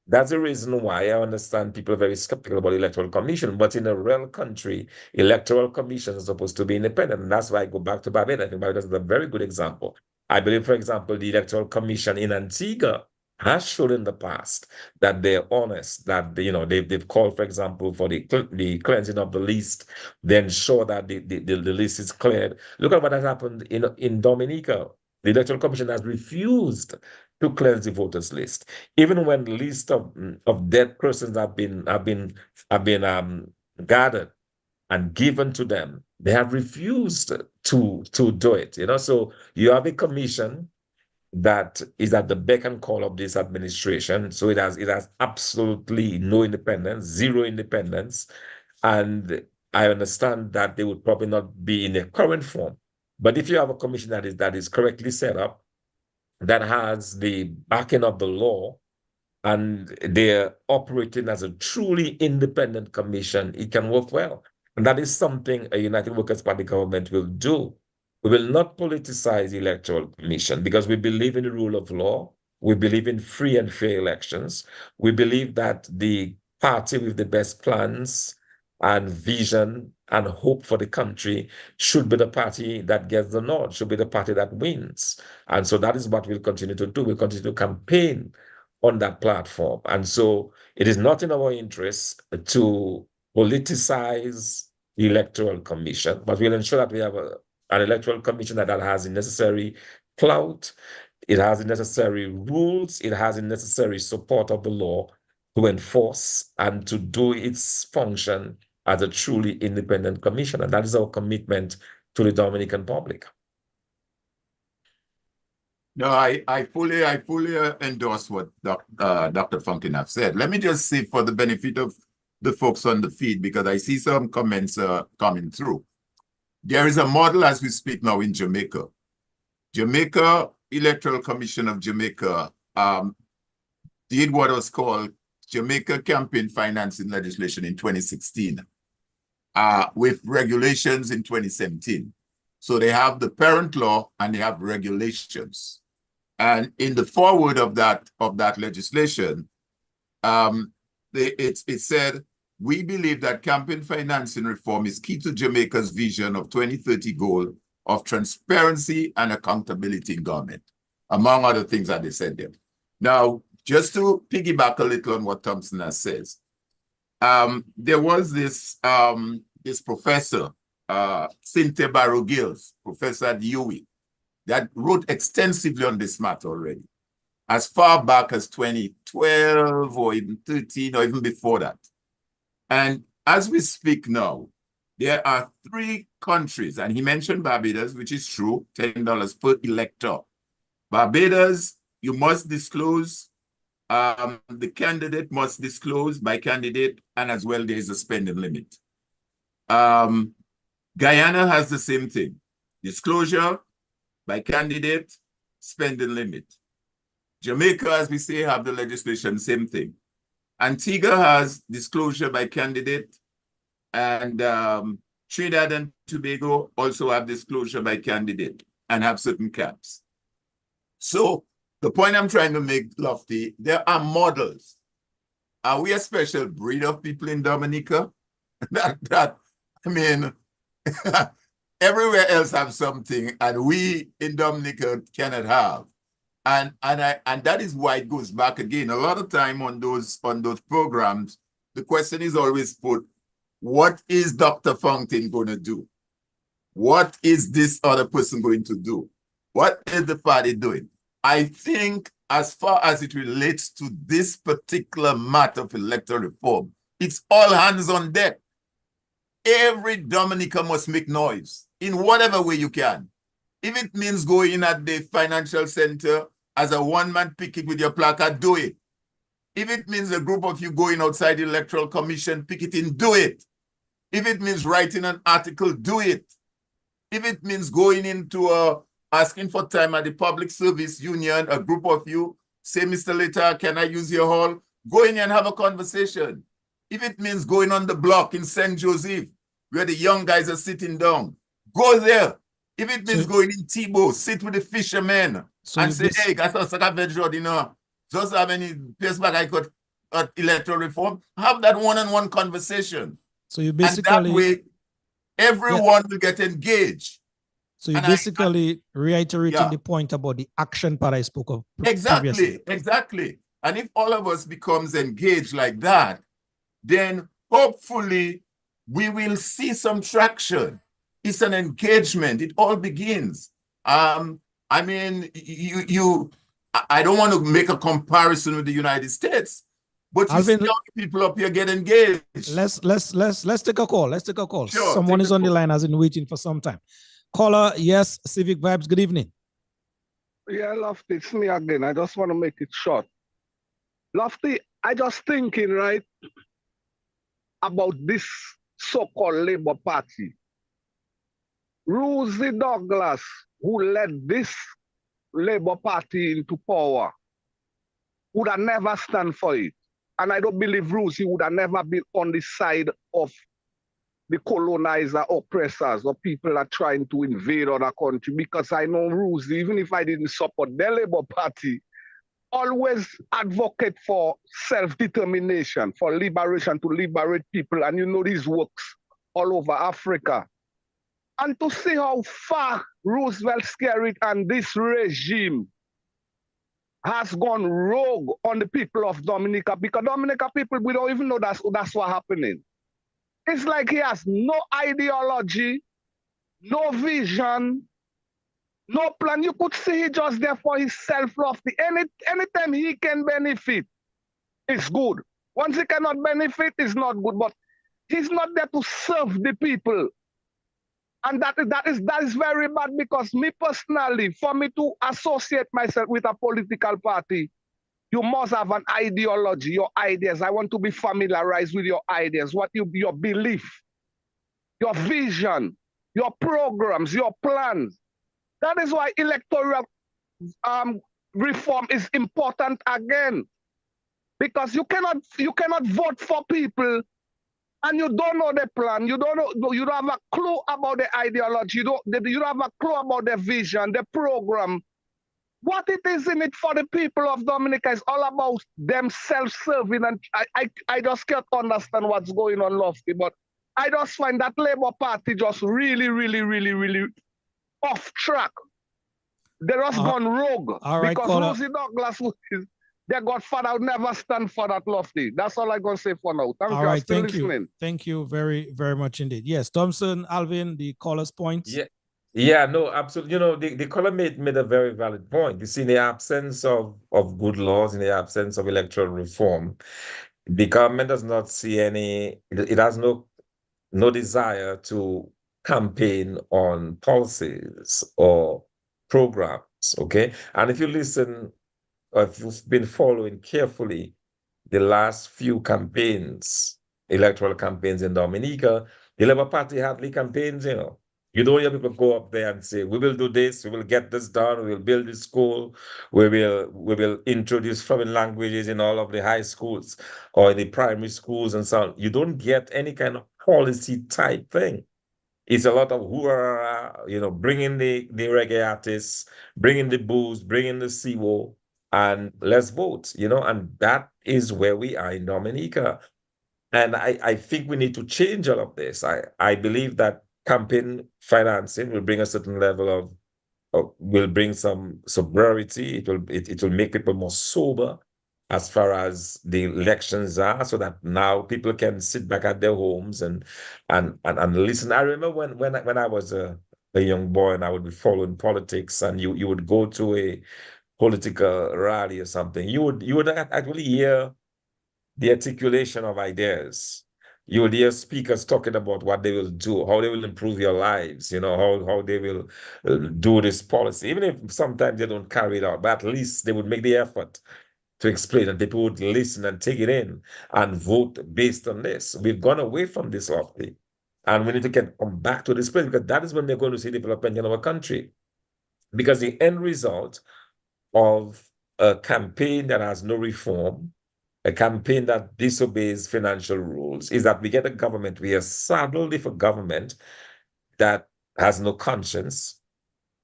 that's the reason why I understand people are very skeptical about the Electoral Commission. But in a real country, Electoral Commission is supposed to be independent. And that's why I go back to Barbados. I think Barbados is a very good example. I believe, for example, the Electoral Commission in Antigua has shown in the past that they're honest, that they've called, for example, for the cleansing of the list, they ensure that the list is cleared. Look at what has happened in Dominica. The Electoral Commission has refused to cleanse the voters list, even when the list of dead persons have been gathered and given to them. They have refused to do it. So you have a commission that is at the beck and call of this administration. So it has absolutely no independence, zero independence, and I understand that they would probably not be in their current form. But if you have a commission that is correctly set up, that has the backing of the law, and they're operating as a truly independent commission, it can work well. And that is something a United Workers' Party government will do. We will not politicize the Electoral Commission because we believe in the rule of law. We believe in free and fair elections. We believe that the party with the best plans and vision and hope for the country should be the party that gets the nod, should be the party that wins. And so that is what we'll continue to do. We'll continue to campaign on that platform. And so it is not in our interest to politicize the Electoral Commission, but we'll ensure that we have an Electoral Commission that has the necessary clout, it has the necessary rules, it has the necessary support of the law to enforce and to do its function as a truly independent commission. And that is our commitment to the Dominican public. No, I fully endorse what Dr. Funkin have said. Let me just say, for the benefit of the folks on the feed, because I see some comments coming through. There is a model as we speak now in Jamaica. Jamaica Electoral Commission of Jamaica did what was called Jamaica Campaign Financing Legislation in 2016, with regulations in 2017. So they have the parent law and they have regulations. And in the foreword of that legislation, it said we believe that campaign financing reform is key to Jamaica's vision of 2030 goal of transparency and accountability in government, among other things that they said there. Now, just to piggyback a little on what Thompson has says, there was this professor, Cynthia Barrow Gills, professor at UWI, that wrote extensively on this matter already, as far back as 2012 or even 13 or even before that. And as we speak now, there are 3 countries, and he mentioned Barbados, which is true, $10 per elector. Barbados, you must disclose, the candidate must disclose by candidate, and as well there is a spending limit. Guyana has the same thing, disclosure by candidate, spending limit. Jamaica, as we say, have the legislation, same thing. Antigua has disclosure by candidate, and Trinidad and Tobago also have disclosure by candidate and have certain caps. So the point I'm trying to make, Lofty, there are models. Are we a special breed of people in Dominica? I mean, everywhere else have something, and we in Dominica cannot have. And that is why it goes back again. A lot of time on those programs, the question is always put, what is Dr. Fountain going to do? What is this other person going to do? What is the party doing? I think as far as it relates to this particular matter of electoral reform, it's all hands on deck. Every Dominica must make noise in whatever way you can. If it means going at the financial center as a one-man picket with your placard, do it. If it means a group of you going outside the Electoral Commission picketing, do it. If it means writing an article, do it. If it means going into asking for time at the Public Service Union, a group of you, say, Mr. Later, can I use your hall? Go in and have a conversation. If it means going on the block in St. Joseph, where the young guys are sitting down, go there. If it means going in Tebow, sit with the fishermen and say, hey, guys, just have any place back I could electoral reform, have that one-on-one conversation. So you basically, and that way, everyone will get engaged. So you're basically reiterating the point about the action part I spoke of previously. Exactly. And if all of us becomes engaged like that, then hopefully we will see some traction. It's an engagement. It all begins. I mean, I don't want to make a comparison with the United States, but you see young people up here get engaged. Let's take a call. Let's take a call. Sure, someone is on the line, has been waiting for some time. Caller, yes, Civic Vibes, good evening. Yeah, Lofty, it's me again. I just want to make it short. Lofty, I just thinking, right, about this so-called Labour Party. Rosie Douglas, who led this Labour Party into power, would have never stand for it. And I don't believe Rosie would have never been on the side of the colonizer oppressors or people that are trying to invade other country, because I know Rosie, even if I didn't support the Labour Party, always advocate for self-determination, for liberation, to liberate people. And you know these works all over Africa. And to see how far Roosevelt Skerrit and this regime has gone rogue on the people of Dominica, because Dominica people, we don't even know that's what's happening. It's like he has no ideology, no vision, no plan. You could see he just there for his self-love. Anytime he can benefit, it's good. Once he cannot benefit, it's not good. But he's not there to serve the people. And that is very bad, because me personally, for me to associate myself with a political party, you must have an ideology, your ideas. I want to be familiarized with your ideas, your belief, your vision, your programs, your plans. That is why electoral reform is important again, because you cannot vote for people and you don't know the plan. You don't have a clue about the ideology. You don't have a clue about the vision, the program. what it is in it for the people of Dominica is all about them self-serving, and I just can't understand what's going on, Lofty. But I just find that Labour Party just really off track. They just gone rogue. All right, because caller. Rosie Douglas, their godfather, would never stand for that, Lofty. That's all I'm going to say for now. Thank All you. right, I'm still thank listening. you. Thank you very much indeed. Yes, Thompson, Alvin, the caller's points. Yeah. Yeah, no, absolutely. You know, the caller made a very valid point. You see, in the absence of good laws, in the absence of electoral reform, the government does not see it has no desire to campaign on policies or programs, okay? And if you listen, or if you've been following carefully the last few campaigns, electoral campaigns in Dominica, the Labour Party hardly campaigns, you know. You don't hear people go up there and say, we will do this, we will get this done, we will build this school, we will introduce foreign languages in all of the high schools or in the primary schools and so on. You don't get any kind of policy type thing. It's a lot of hoorah, you know, bringing the reggae artists, bringing the booze, bringing the CWO, and let's vote, you know, and that is where we are in Dominica. And I think we need to change all of this. I believe that campaign financing will bring a certain level of will bring some sobriety. It will make people more sober as far as the elections are, so that now people can sit back at their homes and listen. I remember when I was a young boy and I would be following politics, and you would go to a political rally or something, you would actually hear the articulation of ideas. You would hear speakers talking about what they will do, how they will improve your lives, you know, how they will do this policy, even if sometimes they don't carry it out, but at least they would make the effort to explain, and people would listen and take it in and vote based on this. We've gone away from this lofty, and we need to come back to this place, because that is when we're going to see development in our country. Because the end result of a campaign that has no reform, a campaign that disobeys financial rules, is that we get a government, we are saddled with a government that has no conscience,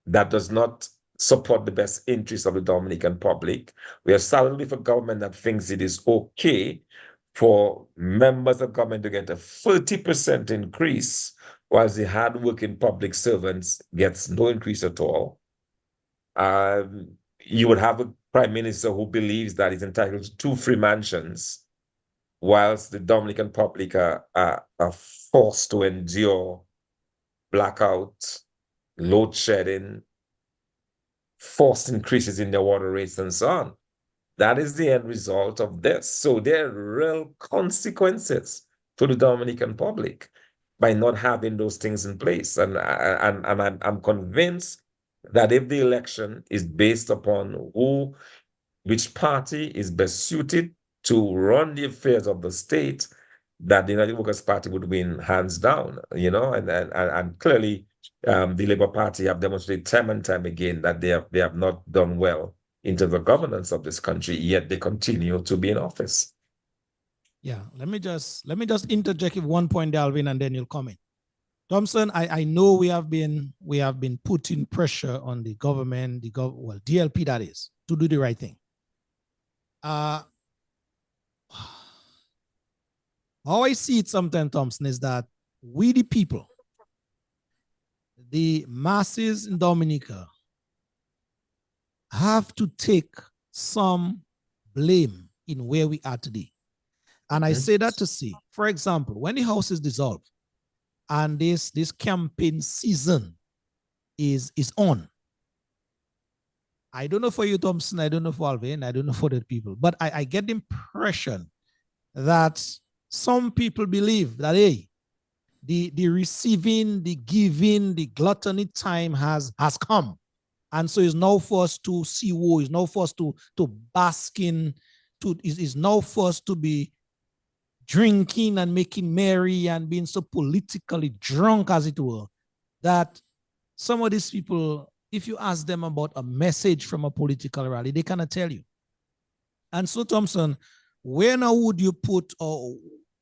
that does not support the best interests of the Dominican public. We are saddled with a government that thinks it is okay for members of government to get a 30% increase, whilst the hardworking public servants gets no increase at all. You would have a prime minister who believes that he's entitled to 2 free mansions, whilst the Dominican public are forced to endure blackout, load shedding, forced increases in their water rates and so on. That is the end result of this. So there are real consequences to the Dominican public by not having those things in place. And I'm convinced that if the election is based upon which party is best suited to run the affairs of the state, that the United Workers' Party would win hands down, you know, and clearly the Labour Party have demonstrated time and time again that they have not done well in terms of governance of this country, yet they continue to be in office. Yeah, let me just interject with one point, Alvin, and then you'll comment. Thompson, I know we have been putting pressure on the government, DLP that is, to do the right thing. How I see it sometimes, Thompson, is that we the people, the masses in Dominica, have to take some blame in where we are today. And I say that to say, for example, when the House is dissolved and this campaign season is on, I don't know for you, Thompson, I don't know for Alvin, I don't know for the people, but I get the impression that some people believe that, hey, the receiving, the giving, the gluttony time has come. And so it's now forced to see war, it's now forced to bask in, is now forced to be drinking and making merry and being so politically drunk, as it were, that some of these people, if you ask them about a message from a political rally, they cannot tell you. And so, Thompson, where now would you put, or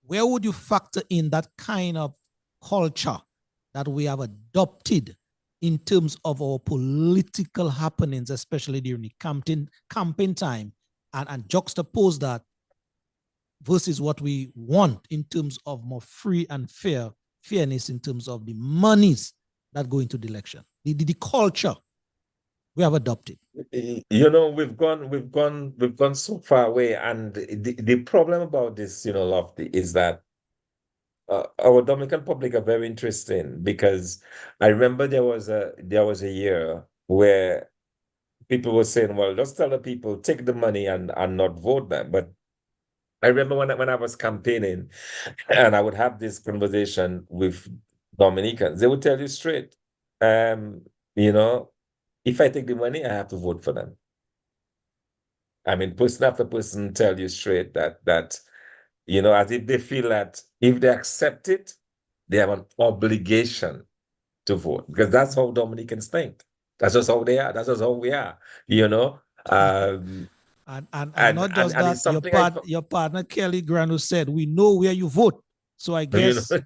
where would you factor in that kind of culture that we have adopted in terms of our political happenings, especially during the campaign time, and juxtapose that versus what we want in terms of more free and fairness in terms of the monies that go into the election, the culture we have adopted. You know, we've gone so far away, and the problem about this, you know, Lofty, is that our Dominican public are very interesting, because I remember there was a year where people were saying, well, just tell the people, take the money and not vote them. But I remember when I was campaigning and I would have this conversation with Dominicans, they would tell you straight, you know, if I take the money, I have to vote for them. I mean, person after person tell you straight that you know, as if they feel that if they accept it, they have an obligation to vote, because that's how Dominicans think. That's just how they are. That's just how we are, you know. And not just And that, it's something I thought, your partner Kelly Grano said, we know where you vote. So I you guess know,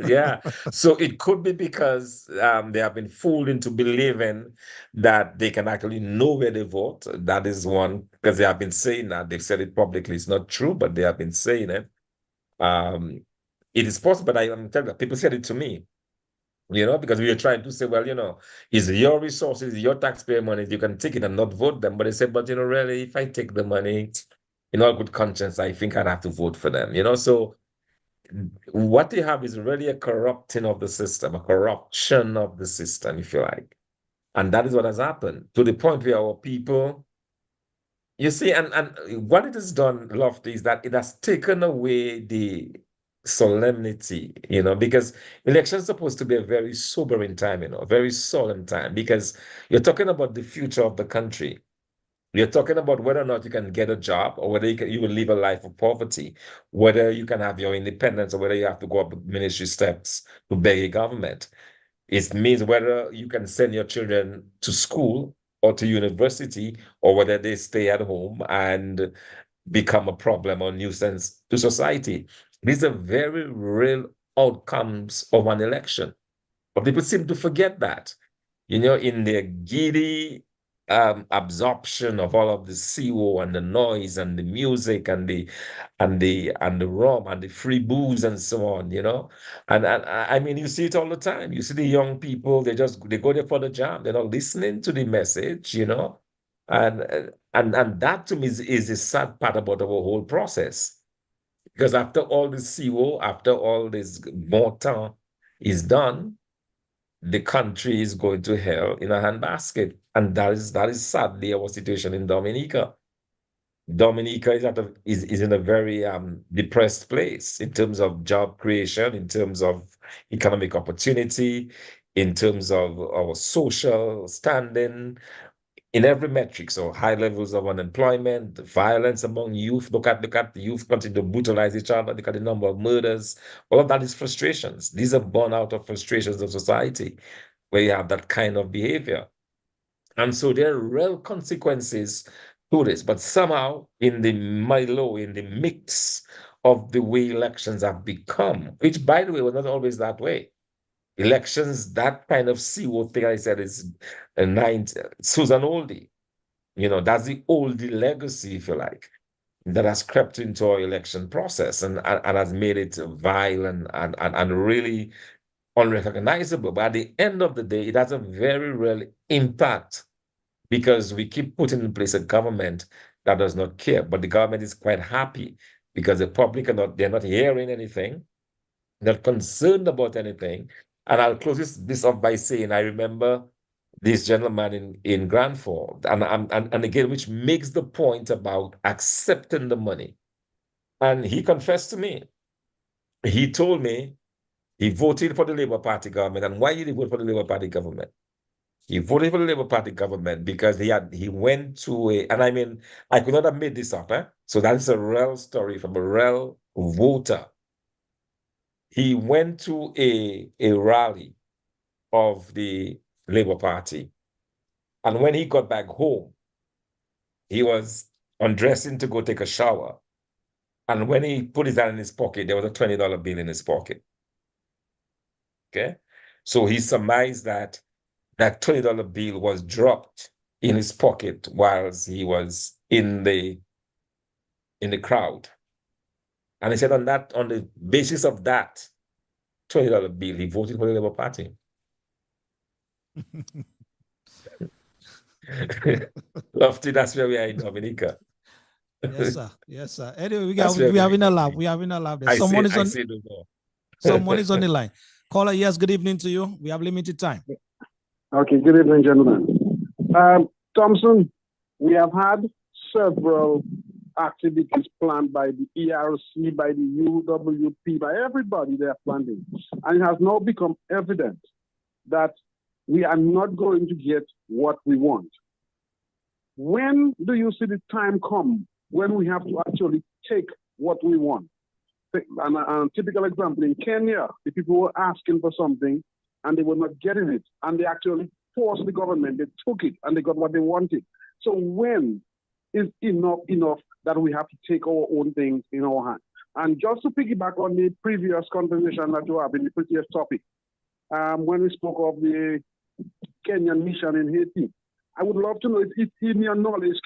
yeah. So it could be because they have been fooled into believing that they can actually know where they vote. That is one, because they have been saying that. They've said it publicly. It's not true, but they have been saying it. Um, it is possible, but I'm telling you, people said it to me, you know, because we were trying to say, well, you know, it's your resources, your taxpayer money, you can take it and not vote them. But they said, but, you know, really, if I take the money, in all good conscience, I think I'd have to vote for them, you know. So what you have is really a corrupting of the system, a corruption of the system, if you like. And that is what has happened, to the point where our people, you see, and what it has done, Lofty, is that it has taken away the solemnity, you know, because elections are supposed to be a very sobering time, you know, a very solemn time, because you're talking about the future of the country. You're talking about whether or not you can get a job, or whether you will live a life of poverty, whether you can have your independence, or whether you have to go up ministry steps to beg a government. It means whether you can send your children to school or to university, or whether they stay at home and become a problem or nuisance to society. These are very real outcomes of an election. But people seem to forget that, you know, in their giddy absorption of all of the CO and the noise and the music and the rum and the free booze and so on, you know. And I mean, you see it all the time. You see the young people, they go there for the jam. They're not listening to the message, you know. And that to me is a sad part about our whole process. Because after all this CO, after all this bon temps is done, the country is going to hell in a handbasket. And that is sadly our situation in Dominica. Dominica is in a very depressed place in terms of job creation, in terms of economic opportunity, in terms of our social standing, in every metric. So high levels of unemployment, violence among youth. Look at the youth continue to brutalize each other. Look at the number of murders. All of that is frustrations. These are born out of frustrations of society, where you have that kind of behavior. And so there are real consequences to this. But somehow, in the milo, in the mix of the way elections have become, which, by the way, was not always that way. Elections, that kind of CO thing I said is a Susan Oldie. You know, that's the oldie legacy, if you like, that has crept into our election process and has made it vile and really unrecognizable. But at the end of the day, it has a very real impact, because we keep putting in place a government that does not care. But the government is quite happy because the public they're not hearing anything, not concerned about anything. And I'll close this up by saying, I remember this gentleman in Grandford, and again, which makes the point about accepting the money. And he confessed to me. He told me he voted for the Labour Party government. And why did he vote for the Labour Party government? He voted for the Labour Party government because he went to and I mean, I could not have made this up, eh? So that's a real story from a real voter. He went to a rally of the Labour Party. And when he got back home, he was undressing to go take a shower. And when he put his hand in his pocket, there was a $20 bill in his pocket. Okay. So he surmised that that $20 bill was dropped in his pocket whilst he was in the crowd. And he said on the basis of that $20 bill, he voted for the Labour Party. Lofty, that's where we are in Dominica. Yes, sir. Yes, sir. Anyway, we having a laugh. We having a laugh there. Someone is on the line. Caller, yes, good evening to you. We have limited time. Okay, good evening, gentlemen. Thompson, we have had several activities planned by the ERC, by the UWP, by everybody they are planning. And it has now become evident that we are not going to get what we want. When do you see the time come when we have to actually take what we want? And a typical example, in Kenya, the people were asking for something and they were not getting it. And they actually forced the government, they took it and they got what they wanted. So when is enough that we have to take our own things in our hands? And just to piggyback on the previous conversation that you have in the previous topic, when we spoke of the Kenyan mission in Haiti, I would love to know if in your knowledge,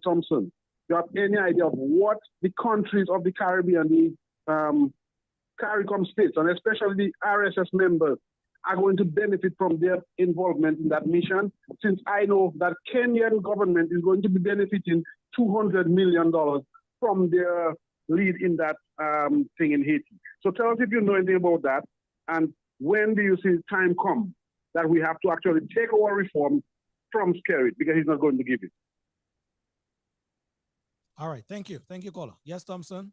Thompson, you have any idea of what the countries of the Caribbean, the CARICOM states, and especially the RSS members, are going to benefit from their involvement in that mission, since I know that Kenyan government is going to be benefiting $200 million from their lead in that thing in Haiti. So tell us if you know anything about that, and when do you see time come that we have to actually take our reform from Skerrit, because he's not going to give it. All right, thank you. Thank you, caller. Yes, Thompson?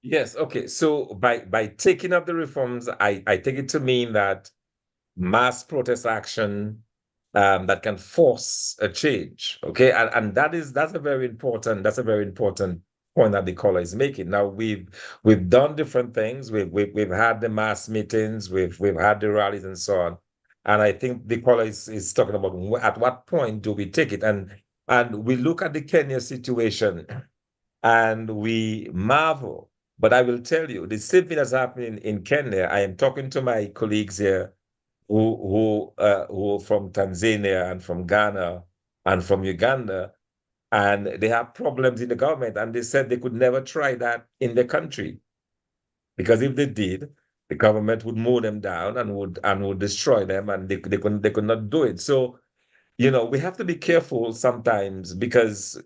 Yes, okay. So by taking up the reforms, I take it to mean that mass protest action that can force a change. Okay, and that's a very important point that the caller is making. Now we've done different things. We've had the mass meetings, we've had the rallies and so on. And I think the caller is talking about at what point do we take it? And we look at the Kenya situation and we marvel. But I will tell you, the same thing that's happening in Kenya. I am talking to my colleagues here who are from Tanzania and from Ghana and from Uganda, and they have problems in the government. And they said they could never try that in the country, because if they did, the government would mow them down and would destroy them, and they could not do it. So, we have to be careful sometimes, because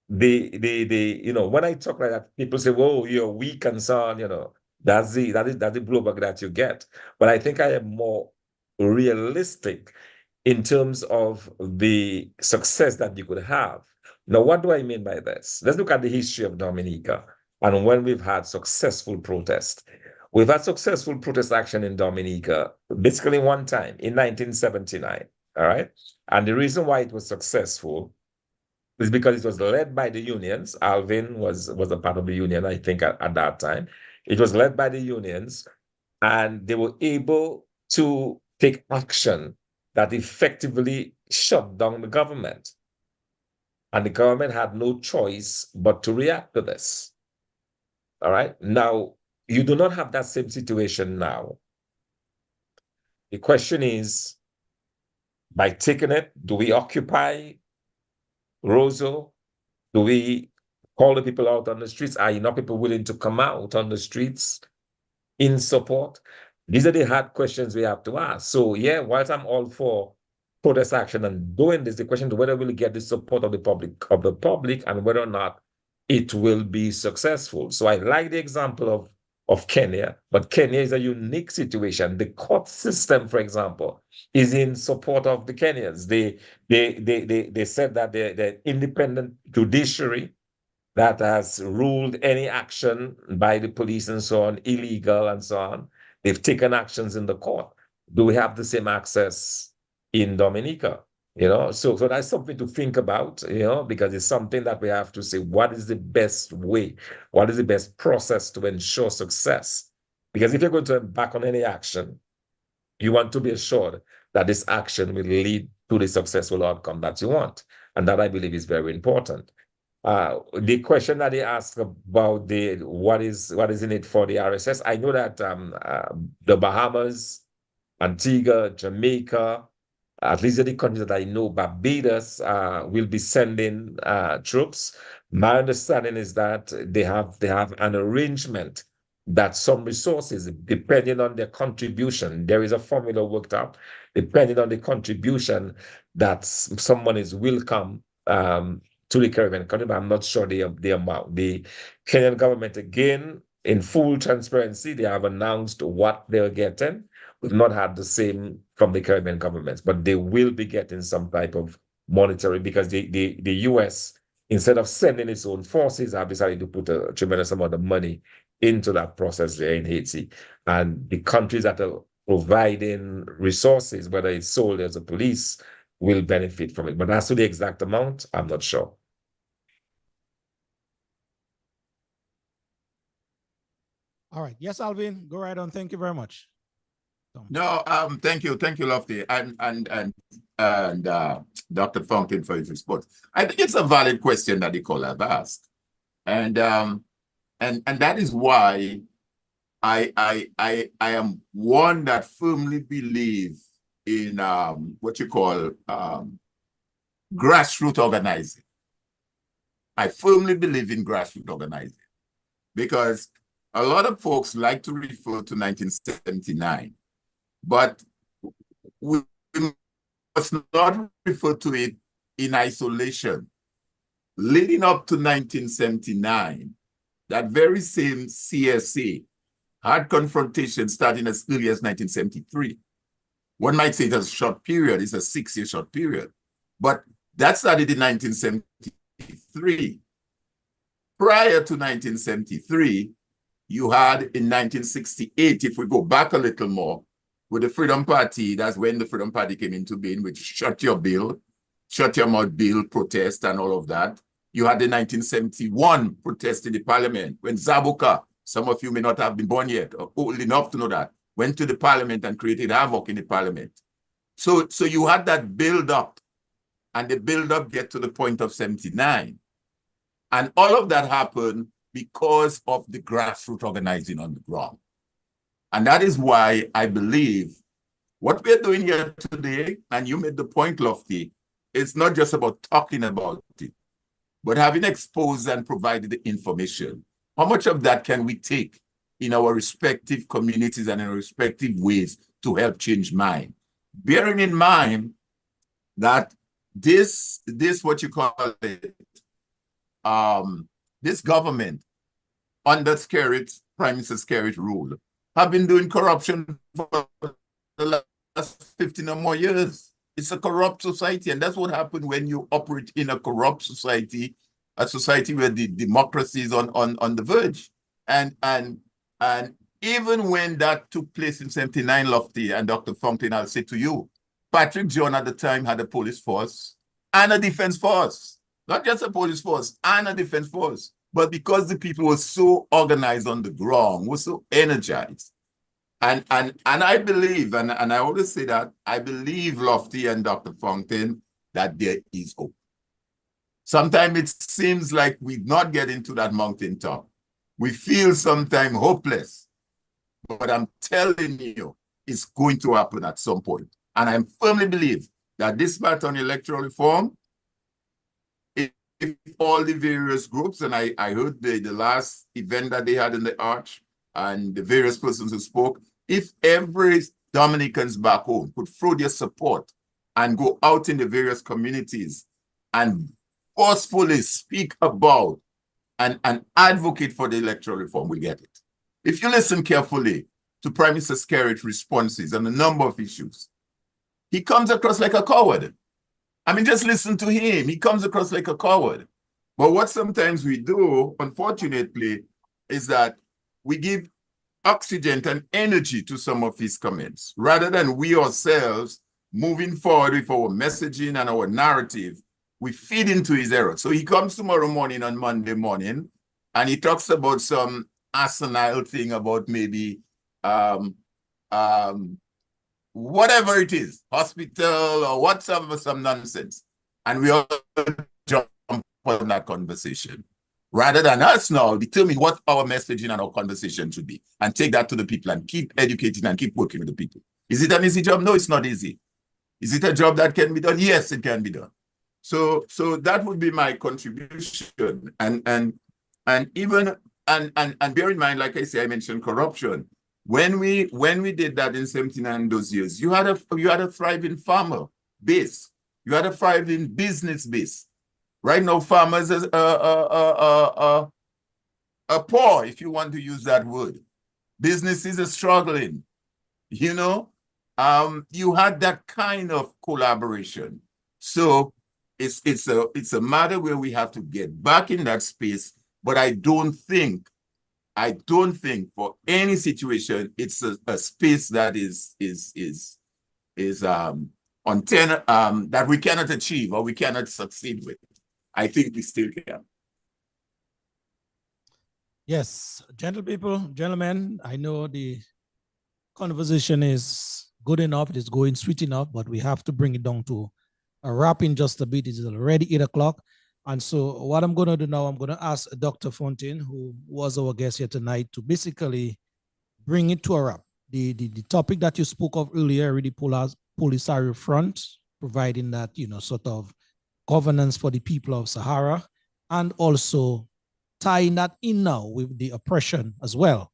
when I talk like that, people say, "Whoa, you're weak," and so on. That's the blowback that you get. But I think I am more realistic in terms of the success that you could have. Now, what do I mean by this? Let's look at the history of Dominica and when we've had successful protests. We've had successful protest action in Dominica basically one time in 1979, all right? And the reason why it was successful is because it was led by the unions. Alvin was a part of the union, I think, at that time. It was led by the unions, and they were able to take action that effectively shut down the government. And the government had no choice but to react to this. All right? Now, you do not have that same situation now. The question is, by taking it, do we occupy Roseau? Do we call the people out on the streets? Are enough people willing to come out on the streets in support? These are the hard questions we have to ask. So yeah, whilst I'm all for protest action and doing this, the question is whether we'll get the support of the public and whether or not it will be successful. So I like the example of Kenya, but Kenya is a unique situation. The court system, for example, is in support of the Kenyans. They said that the independent judiciary that has ruled any action by the police and so on illegal and so on. They've taken actions in the court. Do we have the same access in Dominica? So that's something to think about, because it's something that we have to say, what is the best way? What is the best process to ensure success? Because if you're going to embark on any action, you want to be assured that this action will lead to the successful outcome that you want. And that, I believe, is very important. The question that they asked about what is in it for the RSS, I know that the Bahamas, Antigua, Jamaica, At least the countries that I know, Barbados will be sending troops. My understanding is that they have an arrangement that some resources, depending on their contribution, there is a formula worked out, depending on the contribution, that some monies will come to the Caribbean country, but I'm not sure the amount. The Kenyan government, again, in full transparency, they have announced what they're getting. We've not had the same from the Caribbean governments, but they will be getting some type of monetary, because the US, instead of sending its own forces, have decided to put a tremendous amount of money into that process there in Haiti. And the countries that are providing resources, whether it's soldiers or police, will benefit from it. But as to the exact amount, I'm not sure. All right. Yes, Alvin, go right on. Thank you very much. No, thank you, Lofty, and Dr. Fonkin for his response. I think it's a valid question that the caller have asked, and that is why I am one that firmly believe in what you call grassroots organizing. I firmly believe in grassroots organizing, because a lot of folks like to refer to 1979. But we must not refer to it in isolation. Leading up to 1979, that very same CSA had confrontation starting as early as 1973. One might say it's a short period, it's a 6-year short period. But that started in 1973. Prior to 1973, you had in 1968, if we go back a little more, with the Freedom Party, that's when the Freedom Party came into being, which shut your bill, shut your mouth bill, protest and all of that. You had the 1971 protest in the parliament when Zabuka, some of you may not have been born yet, or old enough to know that, went to the parliament and created havoc in the parliament. So you had that build up, and the build up get to the point of 79. And all of that happened because of the grassroots organizing on the ground. And that is why I believe what we're doing here today, and you made the point, Lofty, it's not just about talking about it, but having exposed and provided the information. How much of that can we take in our respective communities and in our respective ways to help change mind? Bearing in mind that this what you call it, this government under Skerritt's, Prime Minister Skerritt's rule, have been doing corruption for the last 15 or more years. It's a corrupt society, and that's what happened when you operate in a corrupt society, a society where the democracy is on the verge. And even when that took place in 79, Lofty and Dr. Fontaine, I'll say to you, Patrick John at the time had a police force and a defense force. Not just a police force and a defense force. But because the people were so organized on the ground, were so energized. And I believe, and I always say that, I believe, Lofty and Dr. Fontaine, that there is hope. Sometimes it seems like we're not getting to that mountaintop. We feel sometimes hopeless. But I'm telling you, it's going to happen at some point. And I firmly believe that this matter on electoral reform, if all the various groups, and I heard the last event that they had in the Arch, and the various persons who spoke, if every Dominicans back home could throw their support and go out in the various communities and forcefully speak about and advocate for the electoral reform, we'll get it. If you listen carefully to Prime Minister Skerritt's responses on a number of issues, he comes across like a coward. I mean, just listen to him. He comes across like a coward. But what sometimes we do, unfortunately, is that we give oxygen and energy to some of his comments, rather than we ourselves moving forward with our messaging and our narrative, we feed into his error. So he comes tomorrow morning on Monday morning, and he talks about some asinine thing about maybe whatever it is, hospital or whatever, some nonsense. And we all jump on that conversation. Rather than us now determine what our messaging and our conversation should be and take that to the people and keep educating and keep working with the people. Is it an easy job? No, it's not easy. Is it a job that can be done? Yes, it can be done. So that would be my contribution. And even and bear in mind, like I say, I mentioned corruption. When we did that in 79 those years, you had a thriving farmer base. You had a thriving business base. Right now, farmers are poor, if you want to use that word. Businesses are struggling. You know, you had that kind of collaboration. So it's a matter where we have to get back in that space. But I don't think for any situation it's a space that is that we cannot achieve or we cannot succeed with. I think we still can. Yes, gentlemen, I know the conversation is good enough, it is going sweet enough, but we have to bring it down to a wrap in just a bit. It is already 8 o'clock. And so what I'm going to do now, I'm going to ask Dr. Fontaine, who was our guest here tonight, to basically bring it to a wrap. The topic that you spoke of earlier, really Polisario front, providing that, sort of governance for the people of Sahara, and also tying that in now with the oppression as well,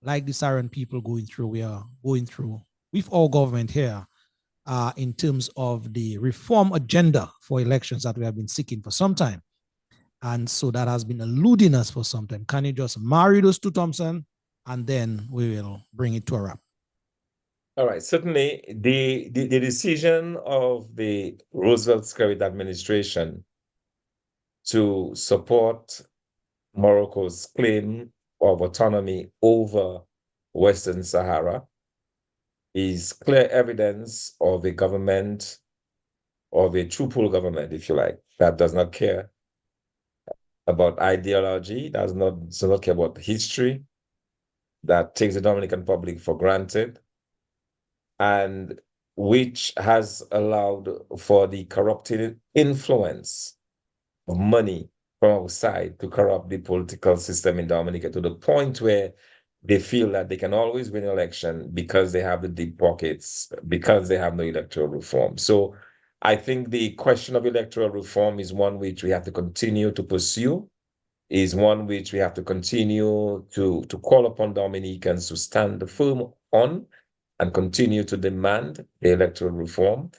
like the Saharan people we are going through with our government here in terms of the reform agenda for elections that we have been seeking for some time. And so that has been eluding us for some time. Can you just marry those two, Thompson? And then we will bring it to a wrap. All right. Certainly, the decision of the Roosevelt-Skerrit administration to support Morocco's claim of autonomy over Western Sahara is clear evidence of a government, of a true pull government, if you like, that does not care about ideology, does not care about history, that takes the Dominican Republic for granted, and which has allowed for the corrupting influence of money from outside to corrupt the political system in Dominica to the point where they feel that they can always win an election because they have the deep pockets, because they have no electoral reform. So I think the question of electoral reform is one which we have to continue to pursue, is one which we have to continue to call upon Dominicans to stand firm on and continue to demand the electoral reform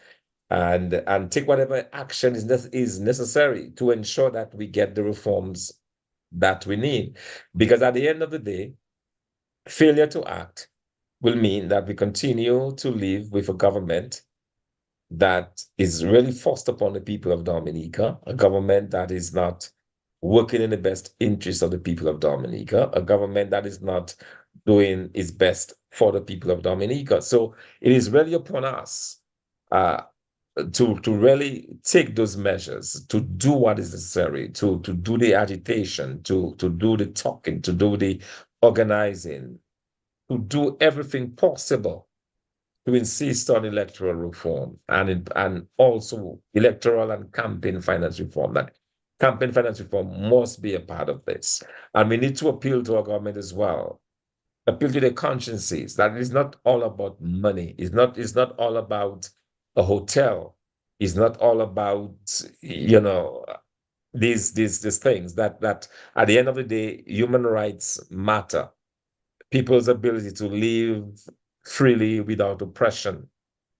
and take whatever action is necessary to ensure that we get the reforms that we need. Because at the end of the day, failure to act will mean that we continue to live with a government that is really forced upon the people of Dominica, a government that is not working in the best interest of the people of Dominica, a government that is not doing its best for the people of Dominica. So it is really upon us to really take those measures, to do what is necessary, to do the agitation, to do the talking, to do the organizing, to do everything possible to insist on electoral reform and also electoral and campaign finance reform. That campaign finance reform must be a part of this. And we need to appeal to our government as well, appeal to their consciences that it's not all about money. It's not all about a hotel. It's not all about, these things that at the end of the day, human rights matter. People's ability to live freely without oppression,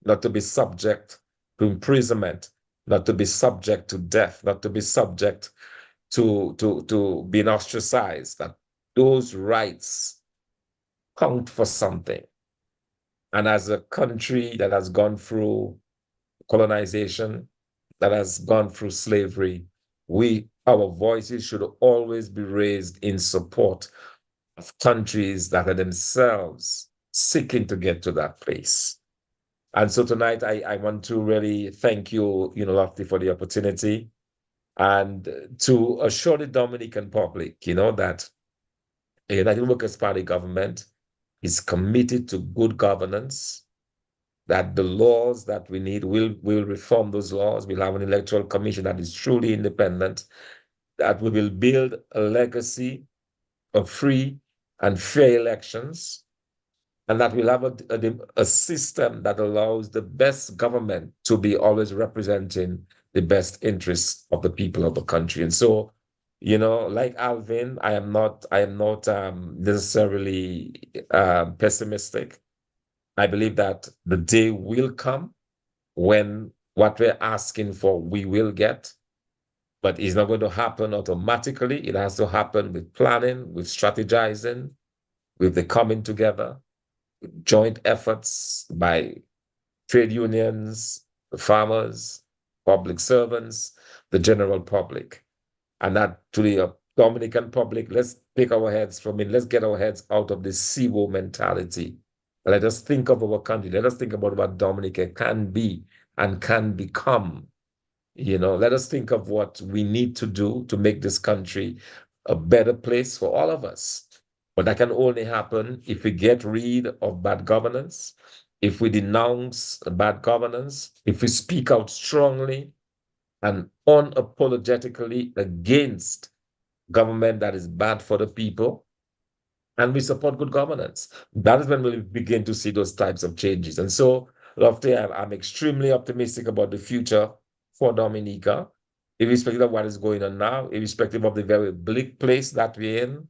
not to be subject to imprisonment, not to be subject to death, not to be subject to being ostracized, that those rights count for something. And as a country that has gone through colonization, that has gone through slavery, our voices should always be raised in support of countries that are themselves seeking to get to that place. And so tonight, I want to really thank you, Lofty, for the opportunity and to assure the Dominican public, that the United Workers' Party government is committed to good governance, that the laws that we need will reform those laws. We'll have an electoral commission that is truly independent, that we will build a legacy of free and fair elections, and that we'll have a system that allows the best government to be always representing the best interests of the people of the country. And so, like Alvin, I am not necessarily pessimistic. I believe that the day will come when what we're asking for, we will get, but it's not going to happen automatically. It has to happen with planning, with strategizing, with the coming together, with joint efforts by trade unions, the farmers, public servants, the general public. And that to the Dominican public, let's take our heads from it. Let's get our heads out of this SIBO mentality. Let us think of our country. Let us think about what Dominica can be and can become. Let us think of what we need to do to make this country a better place for all of us. But that can only happen if we get rid of bad governance, if we denounce bad governance, if we speak out strongly and unapologetically against government that is bad for the people, and we support good governance. That is when we'll begin to see those types of changes. And so, Lofty, I'm extremely optimistic about the future for Dominica, irrespective of what is going on now, irrespective of the very bleak place that we're in.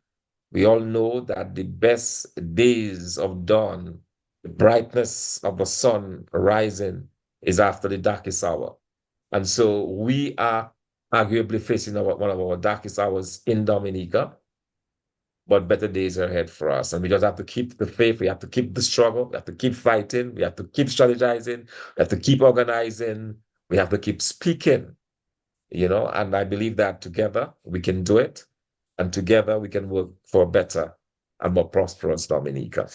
We all know that the best days of dawn, the brightness of the sun rising, is after the darkest hour. And so we are arguably facing one of our darkest hours in Dominica, but better days are ahead for us. And we just have to keep the faith. We have to keep the struggle. We have to keep fighting. We have to keep strategizing. We have to keep organizing. We have to keep speaking, and I believe that together we can do it. And together we can work for a better and more prosperous Dominica.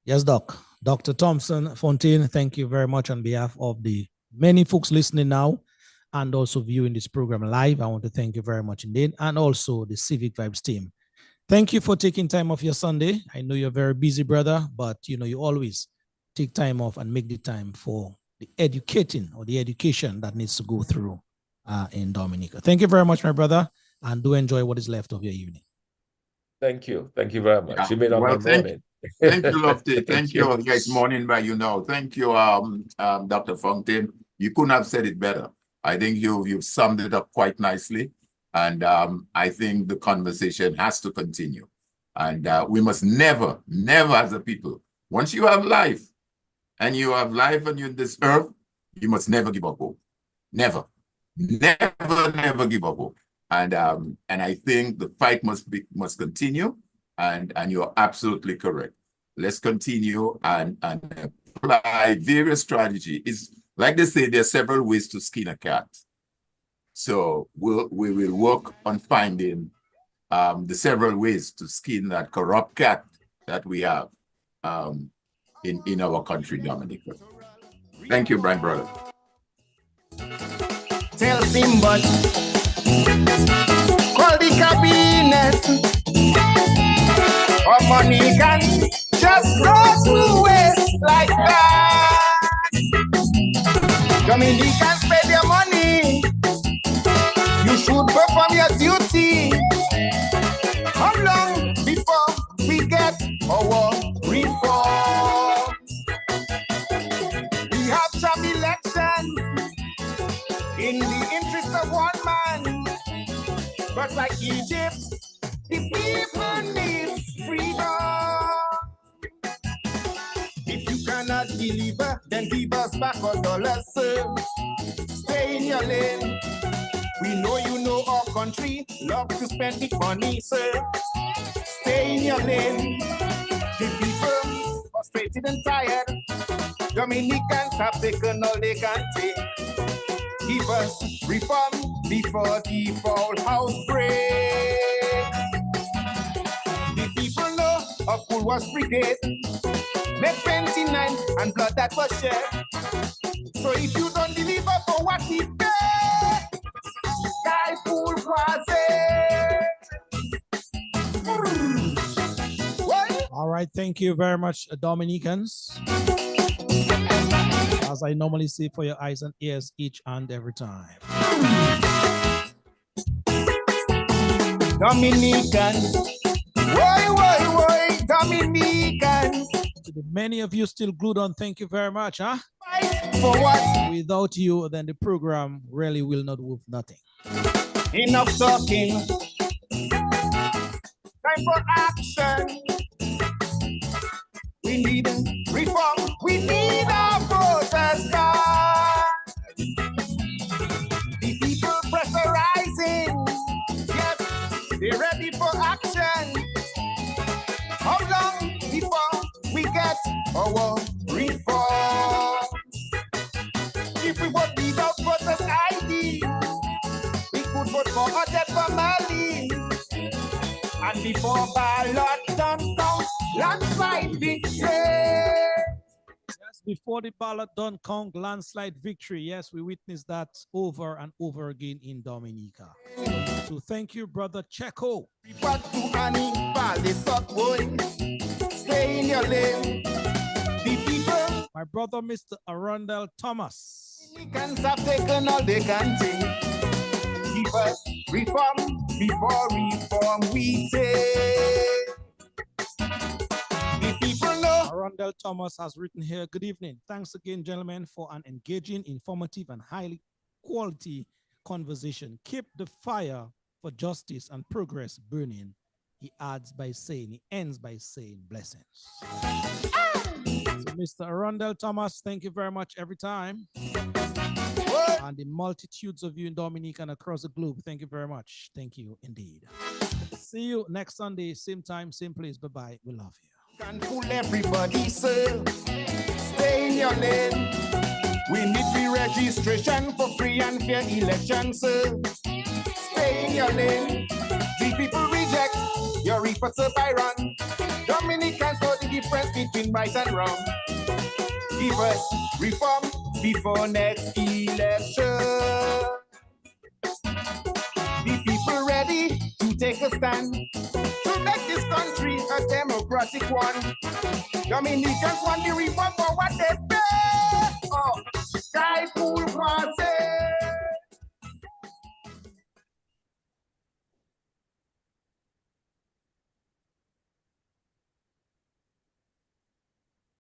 Yes, Doc. Dr. Thompson Fontaine, thank you very much on behalf of the many folks listening now and also viewing this program live. I want to thank you very much indeed. And also the Civic Vibes team. Thank you for taking time off your Sunday. I know you're very busy, brother, but you always take time off and make the time for the education that needs to go through in Dominica. Thank you very much, my brother, and do enjoy what is left of your evening. Thank you. Thank you very much. Yeah. You made up my morning. Thank you, Lofty. Thank you. Yeah, it's morning by Thank you, Dr. Fontaine. You couldn't have said it better. I think you've summed it up quite nicely. And I think the conversation has to continue. And we must never as a people, once you have life and you're in this earth, you must never give up hope. Never give up hope. And I think the fight must continue. And you're absolutely correct. Let's continue and apply various strategies. It's like they say, there are several ways to skin a cat. So we will work on finding the several ways to skin that corrupt cat that we have in our country, Dominica. Thank you, Brian, brother. Tell Simba, call the cabinet. Or money can just go to waste like that. Dominicans spend your money. You should perform your duty. How long before we get our reform? We have some elections in the interest of one man. But like Egypt, the people need freedom. If you cannot deliver, then give us back our dollars, sir. Stay in your lane. We know you know our country love to spend big money, sir. Stay in your lane. The people frustrated and tired. Dominicans have taken all they can take. Give us reform before the fall house break. The people know of who was brigade. May 29 and blood that was shed. So if you don't deliver for what he paid, guy fool was it. All right, thank you very much, Dominicans. As I normally say, for your eyes and ears each and every time. Dominicans, why, Dominicans. Many of you still glued on. Thank you very much, huh? Fight for what? Without you, then the program really will not move nothing. Enough talking. Time for action. We need reform. We need a protester. The people pressurizing. Yes, they're ready for action. How long before we get our reform? If we vote without protest ID, we could vote for a dead family. And before ballot done count, landslide victory. Yes, before the ballot done count, landslide victory. Yes, we witnessed that over and over again in Dominica. So thank you, brother Checo. Stay in your lane. The people. My brother, Mr. Arundel Thomas. Dominicans have taken all they can take. Keep us reform before reform we take. The people know. Arundel Thomas has written here, good evening. Thanks again, gentlemen, for an engaging, informative, and highly quality conversation. Keep the fire for justice and progress burning. He ends by saying blessings. So Mr. Arundel Thomas, thank you very much every time. And the multitudes of you in Dominica and across the globe, thank you very much. Thank you indeed. See you next Sunday, same time, same place. Bye-bye. We love you. Can fool everybody, sir. Stay in your lane. We need re-registration for free and fair elections, sir. Stay in your lane. The people reject your efforts of Byron. Dominicans know the difference between right and wrong. Give us reform before next election. The people ready to take a stand to make this country a democratic one. Dominicans want the reform for what they pay.